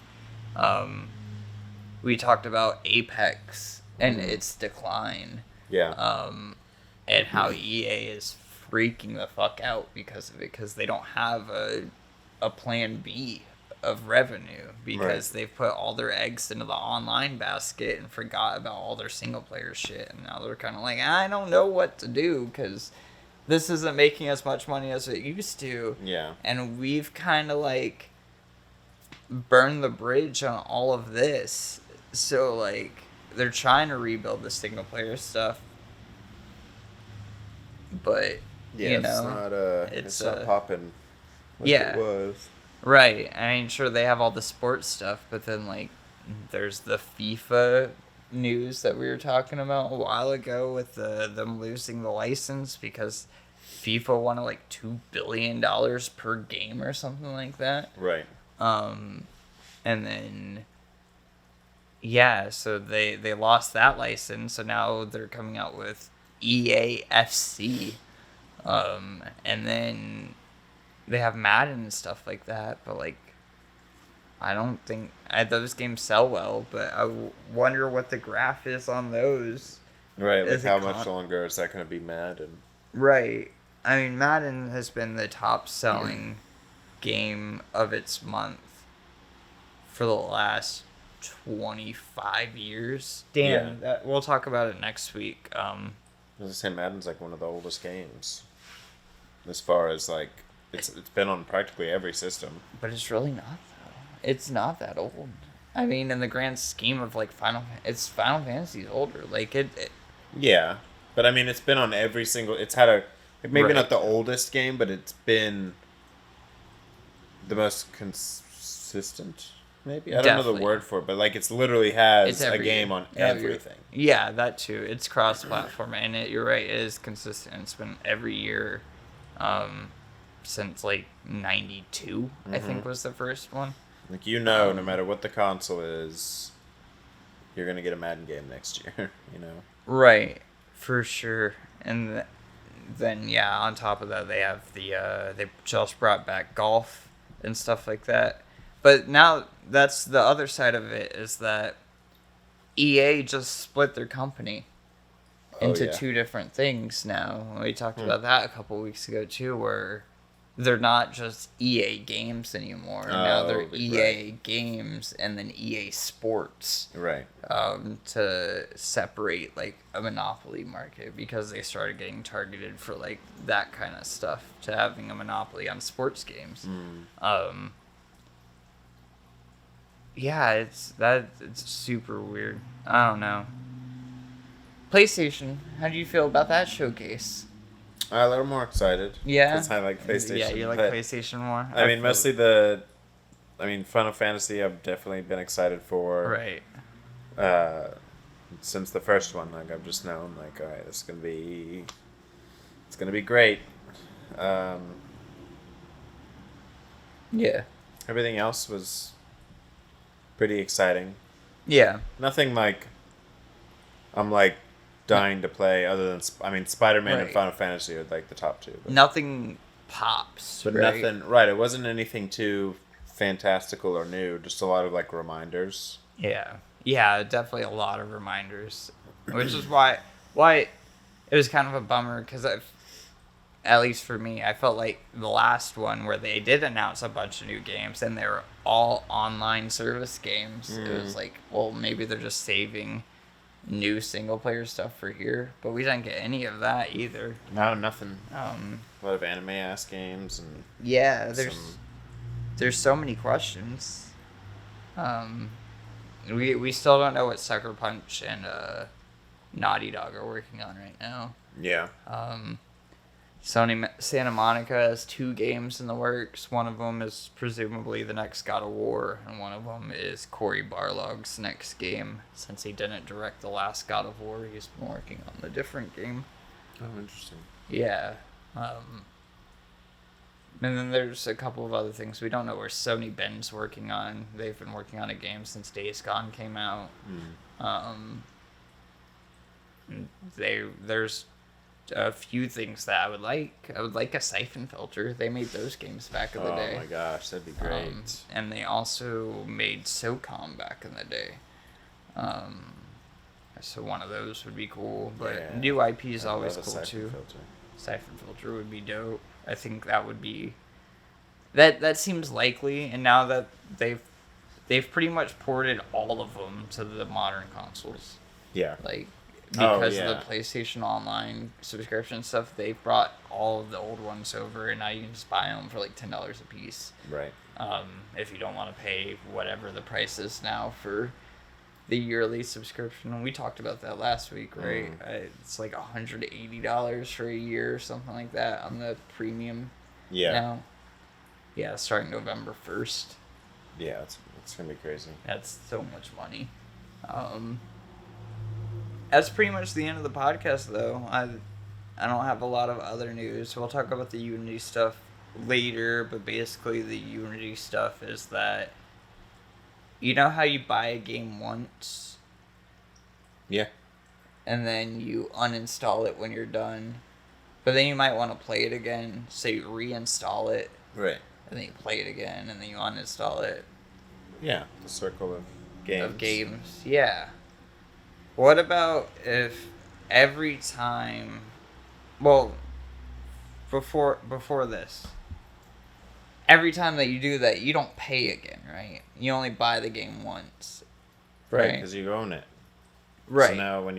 we talked about Apex and its decline.
Yeah.
And how EA is freaking the fuck out because of it, because they don't have a plan B of revenue, because they've put all their eggs into the online basket and forgot about all their single player shit, and now they're kind of like, I don't know what to do because this isn't making as much money as it used to.
Yeah.
And we've kind of like burned the bridge on all of this, so like they're trying to rebuild the single player stuff, but
yeah,
you know,
it's not popping like
yeah,
it was.
Right. I mean, sure, they have all the sports stuff, but then, like, there's the FIFA news that we were talking about a while ago with them losing the license because FIFA wanted, like, $2 billion per game or something like that.
Right.
And then, yeah, so they lost that license, so now they're coming out with EAFC. And then they have Madden and stuff like that, but like, I don't think those games sell well, but I wonder what the graph is on those.
Right, like how much longer is that going to be Madden?
Right. I mean, Madden has been the top selling game of its month for the last 25 years. Damn, we'll talk about it next week.
I was going to say, Madden's like one of the oldest games. As far as like, it's been on practically every system.
But it's really not, though. It's not that old. I mean, in the grand scheme of like Final Fantasy's older. Like it.
Yeah, but I mean, it's been on every single. It's had maybe not the oldest game, but it's been the most consistent. Maybe I don't know the word for it, but like it's literally has a game on everything.
Yeah, that too. It's cross-platform, and you're right. It is consistent. It's been every year, since like '92. I think was the first one.
Like no matter what the console is, you're gonna get a Madden game next year.
Right, for sure. And then on top of that, they have they just brought back golf and stuff like that. But now that's the other side of it, is that EA just split their company into two different things now. We talked about that a couple weeks ago too, where they're not just EA Games anymore. Now they're EA Games and then EA Sports.
Right.
To separate like a monopoly market, because they started getting targeted for like that kind of stuff, to having a monopoly on sports games. Yeah, it's super weird. I don't know. PlayStation, how do you feel about that showcase?
A little more excited.
Yeah?
Because I like PlayStation.
Yeah, you like PlayStation more?
I mean, mostly Final Fantasy I've definitely been excited for.
Right.
Since the first one, like I've just known, like, all right, it's gonna be great.
Yeah.
Everything else was pretty exciting.
Yeah.
Nothing like I'm like dying to play, other than Spider-Man and Final Fantasy are like the top two. But
nothing pops.
But nothing. Right. It wasn't anything too fantastical or new. Just a lot of like reminders.
Yeah. Yeah. Definitely a lot of reminders, which is why it was kind of a bummer, because at least for me, I felt like the last one where they did announce a bunch of new games and they were all online service games. It was like, well, maybe they're just saving new single player stuff for here, but we didn't get any of that either.
No, nothing. A lot of anime ass games and
there's so many questions. We still don't know what Sucker Punch and Naughty Dog are working on right now.
Yeah.
Sony Santa Monica has 2 games in the works. One of them is presumably the next God of War, and one of them is Cory Barlog's next game. Since he didn't direct the last God of War, he's been working on the different game.
Oh, interesting.
Yeah. And then there's a couple of other things. We don't know where Sony Ben's working on. They've been working on a game since Days Gone came out. There's a few things that I would like. I would like a Siphon Filter. They made those games back in the day.
Oh my gosh, that'd be great.
And they also made SOCOM back in the day. So one of those would be cool. But new IP is always cool too. Siphon Filter would be dope. I think that would be... That seems likely, and now that they've pretty much ported all of them to the modern consoles.
Yeah.
Like, because of the PlayStation Online subscription stuff, they've brought all of the old ones over, and now you can just buy them for like $10 a piece.
Right.
If you don't want to pay whatever the price is now for the yearly subscription. And we talked about that last week, right? It's like $180 for a year or something like that on the premium.
Yeah.
Now. Yeah, starting November 1st.
Yeah, it's gonna be crazy.
That's so much money. That's pretty much the end of the podcast, though. I don't have a lot of other news. We'll talk about the Unity stuff later, but basically the Unity stuff is that, you know how you buy a game once?
Yeah.
And then you uninstall it when you're done. But then you might want to play it again, so you reinstall it.
Right.
And then you play it again, and then you uninstall it.
Yeah, the circle of games.
Yeah. What about if every time... Well, before this, every time that you do that, you don't pay again, right? You only buy the game once.
Right, because you own it.
Right.
So now when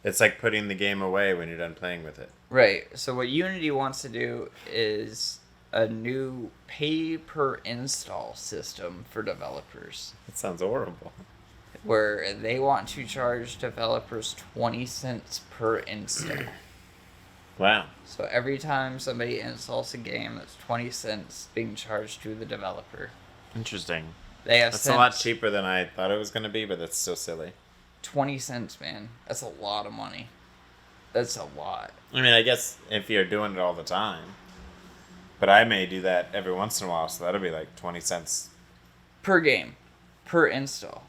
it's like putting the game away when you're done playing with it.
Right. So what Unity wants to do is a new pay-per-install system for developers.
That sounds horrible.
Where they want to charge developers 20 cents per install.
Wow.
So every time somebody installs a game, that's 20 cents being charged to the developer.
Interesting.
That's
a lot cheaper than I thought it was going to be, but that's still silly.
20 cents, man. That's a lot of money. That's a lot.
I mean, I guess if you're doing it all the time. But I may do that every once in a while, so that'll be like 20 cents.
Per game. Per install.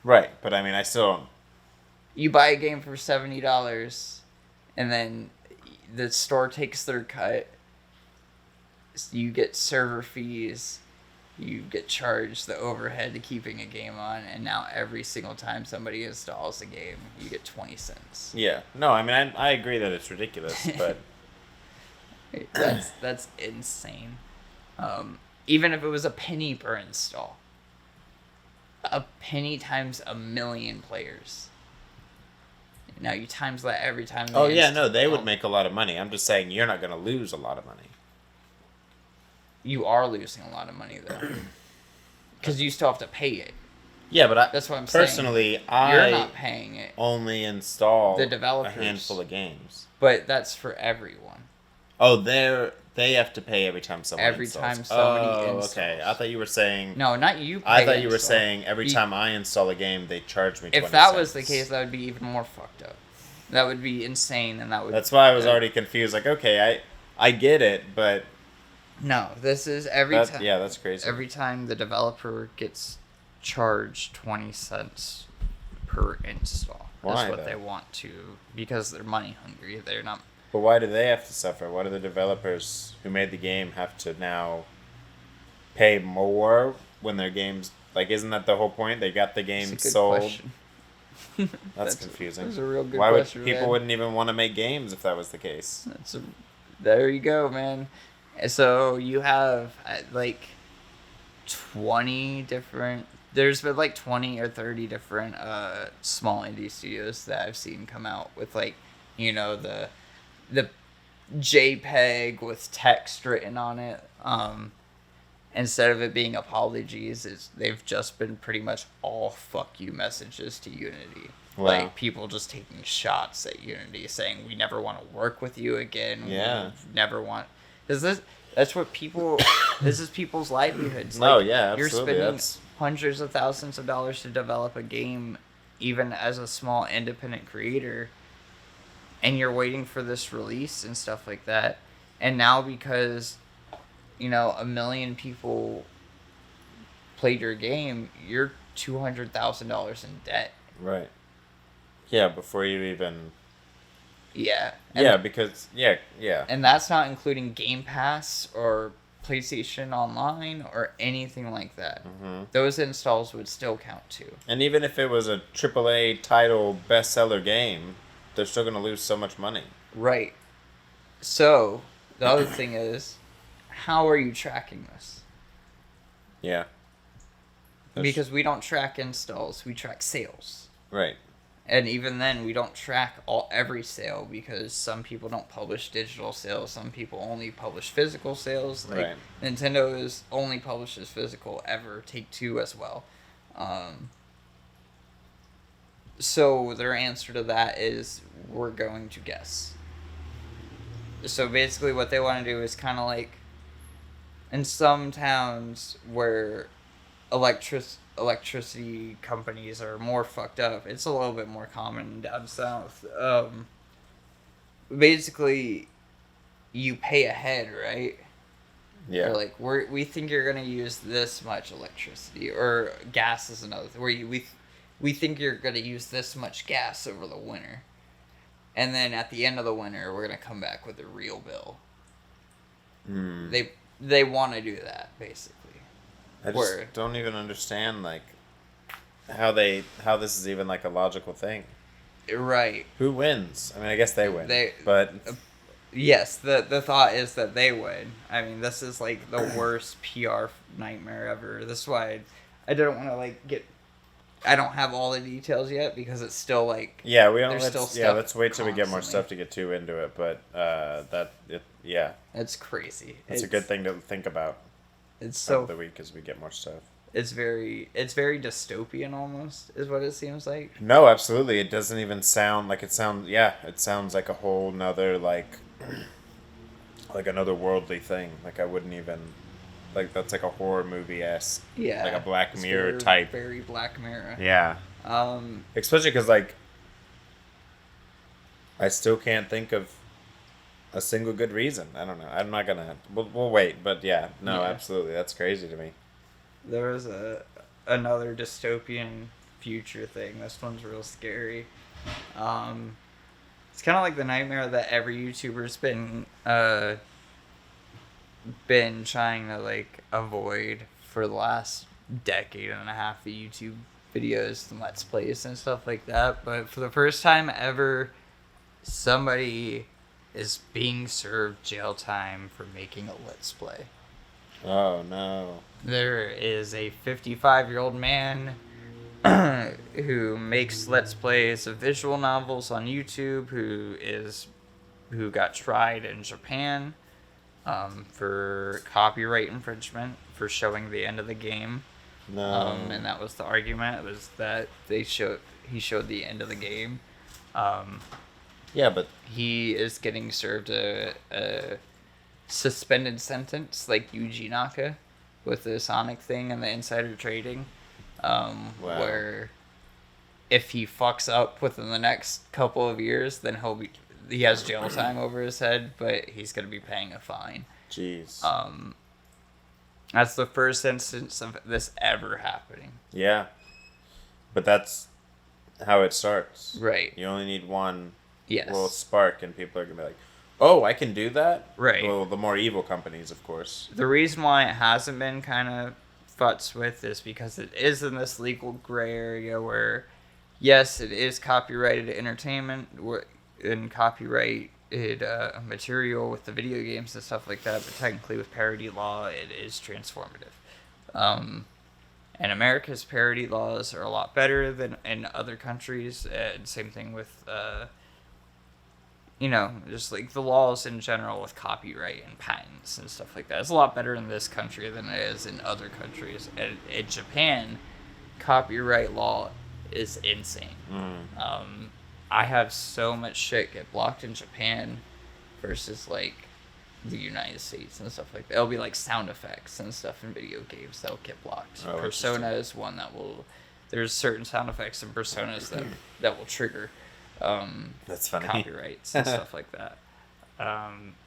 Right, but I mean, I still don't...
You buy a game for $70, and then the store takes their cut. You get server fees. You get charged the overhead to keeping a game on, and now every single time somebody installs a game, you get 20 cents.
Yeah. No, I mean, I agree that it's ridiculous, but...
That's insane. Even if it was a penny per install. A penny times 1 million players. Now you times that every time.
Oh yeah, no, they would make a lot of money. I'm just saying you're not going to lose a lot of money.
You are losing a lot of money though, because you still have to pay it.
Yeah, but
that's what I'm
personally,
saying. You're not paying it.
Only install
the developers,
a handful of games.
But that's for everyone.
Oh, they have to pay every time someone installs.
Every time somebody installs.
Okay. I thought you were saying...
No, not you.
I thought you were saying every time I install a game, they charge me 20
If that
cents.
was the case, that would be even more fucked up. That would be insane, and that would...
That's why I was already confused. Like, okay, I get it, but...
No, this is every time...
Yeah, that's crazy.
Every time the developer gets charged 20 cents per install.
Why,
That's what
though?
they want to... Because they're money hungry. They're not...
But why do they have to suffer? Why do the developers who made the game have to now pay more when their games... Like, isn't that the whole point? They got the game sold. That's confusing.
That's a real good
Why
question,
would people
man.
wouldn't even want to make games if that was the case?
There you go, man. So you have like 20 different... There's been like 20 or 30 different small indie studios that I've seen come out with, like, you know, the JPEG with text written on it. Instead of it being apologies, they've just been pretty much all fuck you messages to Unity.
Wow.
Like, people just taking shots at Unity, saying, we never want to work with you again.
Yeah.
We never want... That's what people... This is people's livelihoods.
No,
like,
yeah,
you're
absolutely.
spending
That's...
hundreds of thousands of dollars to develop a game, even as a small independent creator, and you're waiting for this release and stuff like that. And now because, you know, 1 million people played your game, you're $200,000 in debt.
Right. Yeah, before you even...
Yeah.
Yeah, because... Yeah.
And that's not including Game Pass or PlayStation Online or anything like that.
Mm-hmm.
Those installs would still count too.
And even if it was a AAA title bestseller game, they're still going to lose so much money.
Right. So, the other thing is, how are you tracking this?
Yeah.
Because we don't track installs, we track sales.
Right.
And even then, we don't track every sale because some people don't publish digital sales. Some people only publish physical sales. Like,
right.
Nintendo only publishes physical ever. Take-Two as well. So their answer to that is, we're going to guess. So basically what they want to do is kind of like, in some towns where electricity companies are more fucked up, it's a little bit more common down south. Basically, you pay ahead, right?
Yeah.
They're like, we think you're gonna use this much electricity, or gas is another thing. We think you're gonna use this much gas over the winter, and then at the end of the winter, we're gonna come back with a real bill. They want to do that basically.
I just don't even understand like how this is even like a logical thing.
Right.
Who wins? I mean, I guess they win.
Yes, the thought is that they would. I mean, this is like the worst PR nightmare ever. This is why I don't want to like get. I don't have all the details yet because it's still like.
Yeah, we don't. Let's wait till we get more stuff to get too into it. But
it's crazy.
It's a good thing to think about.
It's so
over the week as we get more stuff.
It's very dystopian almost, is what it seems like.
No, absolutely. It doesn't even sound like it sounds. Yeah, it sounds like a whole nother like another worldly thing. Like I wouldn't even like that's like a horror movie-esque.
Yeah.
Like a Black Mirror type.
Very Black Mirror.
Yeah. Especially because like I still can't think of a single good reason. I don't know. I'm not gonna. We'll wait. But yeah, no, absolutely. That's crazy to me.
There was another dystopian future thing. This one's real scary. It's kind of like the nightmare that every YouTuber's been trying to like avoid for the last decade and a half of YouTube videos and Let's Plays and stuff like that. But for the first time ever, somebody is being served jail time for making a Let's Play.
Oh no.
There is a 55-year-old man who makes Let's Plays of visual novels on YouTube who got tried in Japan for copyright infringement for showing the end of the game.
No.
And that was the argument, was that he showed the end of the game.
Yeah, but
he is getting served a suspended sentence like Yuji Naka with the Sonic thing and the insider trading, where if he fucks up within the next couple of years, then he has jail time over his head, but he's going to be paying a fine.
Jeez.
That's the first instance of this ever happening.
Yeah, but that's how it starts.
Right.
You only need one
Yes.
little spark, and people are going to be like, oh, I can do that?
Right.
Well, the more evil companies, of course.
The reason why it hasn't been kind of futzed with is because it is in this legal gray area where, yes, it is copyrighted entertainment and copyrighted material with the video games and stuff like that, but technically with parody law, it is transformative. And America's parody laws are a lot better than in other countries, and same thing with... just like the laws in general with copyright and patents and stuff like that. It's a lot better in this country than it is in other countries. And in Japan, copyright law is insane. I have so much shit get blocked in Japan versus like the United States and stuff like that. It'll be like sound effects and stuff in video games that'll get blocked.
Oh,
Persona is one that will... There's certain sound effects in Personas that will trigger...
That's funny.
Copyrights and stuff like that.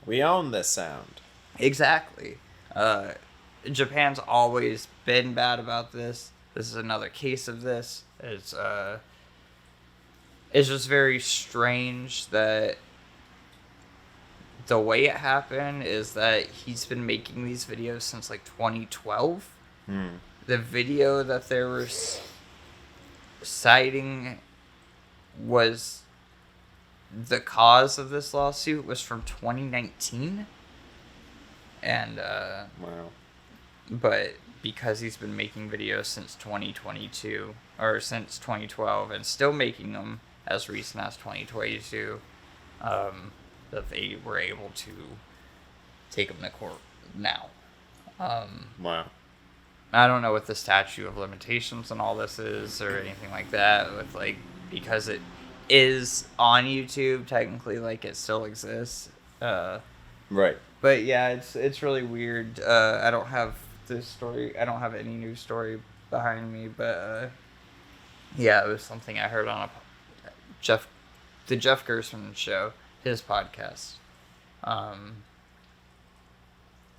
We own this sound.
Exactly. Japan's always been bad about this. This is another case of this. It's just very strange that the way it happened is that he's been making these videos since like 2012. The video that they were citing was the cause of this lawsuit was from 2019, and
wow.
But because he's been making videos since 2022 or since 2012 and still making them as recent as 2022, that they were able to take him to court now.
Wow.
I don't know what the statute of limitations on all this is or anything like that, with like, because it is on YouTube, technically, like, it still exists.
Right.
But yeah, it's really weird. I don't have this story. I don't have any news story behind me, but yeah, it was something I heard on the Jeff Gerstmann show, his podcast.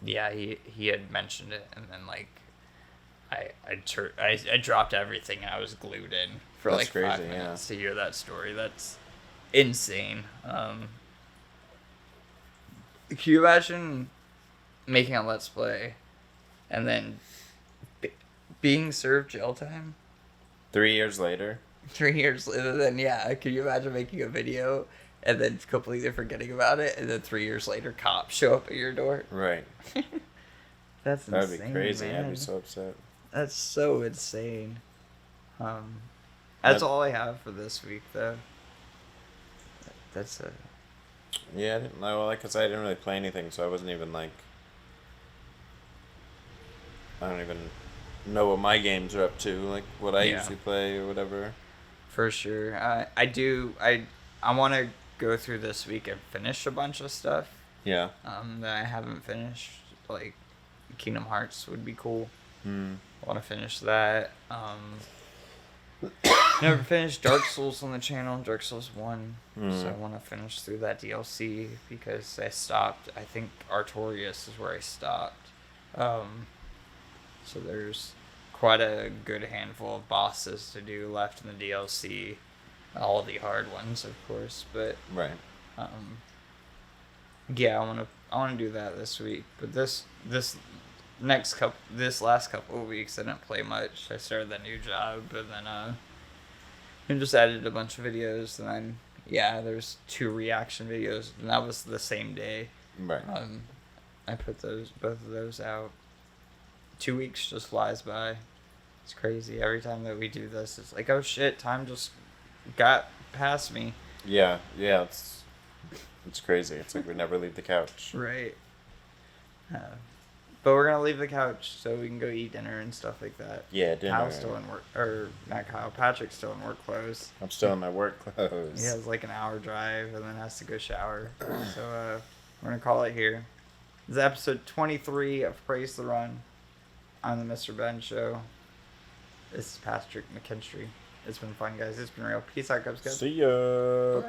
yeah, he had mentioned it, and then like I dropped everything and I was glued in for
That's
like
crazy,
5 minutes to hear that story. That's insane. Can you imagine making a Let's Play and then being served jail time?
3 years later?
3 years later, then yeah. Can you imagine making a video and then completely forgetting about it, and then 3 years later, cops show up at your door?
Right.
That's
That'd
insane,
be crazy.
man.
I'd be so upset.
That's so insane. That's all I have for this week, though. That's a...
Yeah, I didn't know. Well, because I didn't really play anything, so I wasn't even like... I don't even know what my games are up to, like what I usually play or whatever.
For sure. I want to go through this week and finish a bunch of stuff.
Yeah.
That I haven't finished. Like, Kingdom Hearts would be cool. I want to finish that. Never finished Dark Souls on the channel, Dark Souls 1. So I want to finish through that DLC because I stopped. I think Artorias is where I stopped. So there's quite a good handful of bosses to do left in the DLC. All the hard ones, of course, but
right.
Yeah, I want to do that this week. But this last couple of weeks I didn't play much. I started that new job, and then and just added a bunch of videos, and then there's 2 reaction videos, and that was the same day.
Right.
I put both of those out. 2 weeks just flies by. It's crazy. Every time that we do this, it's like, oh shit, time just got past me.
Yeah, it's crazy. It's like we never leave the couch.
Right. But we're gonna leave the couch so we can go eat dinner and stuff like that.
Yeah, dinner.
Kyle's still in work, or not Kyle. Patrick's still in work clothes.
I'm still in my work clothes.
He has like an hour drive and then has to go shower. So we're gonna call it here. This is episode 23 of Praise the Run. I'm the MrBenShow. This is Patrick McKinstry. It's been fun, guys. It's been real. Peace out, Cubs, guys.
See ya.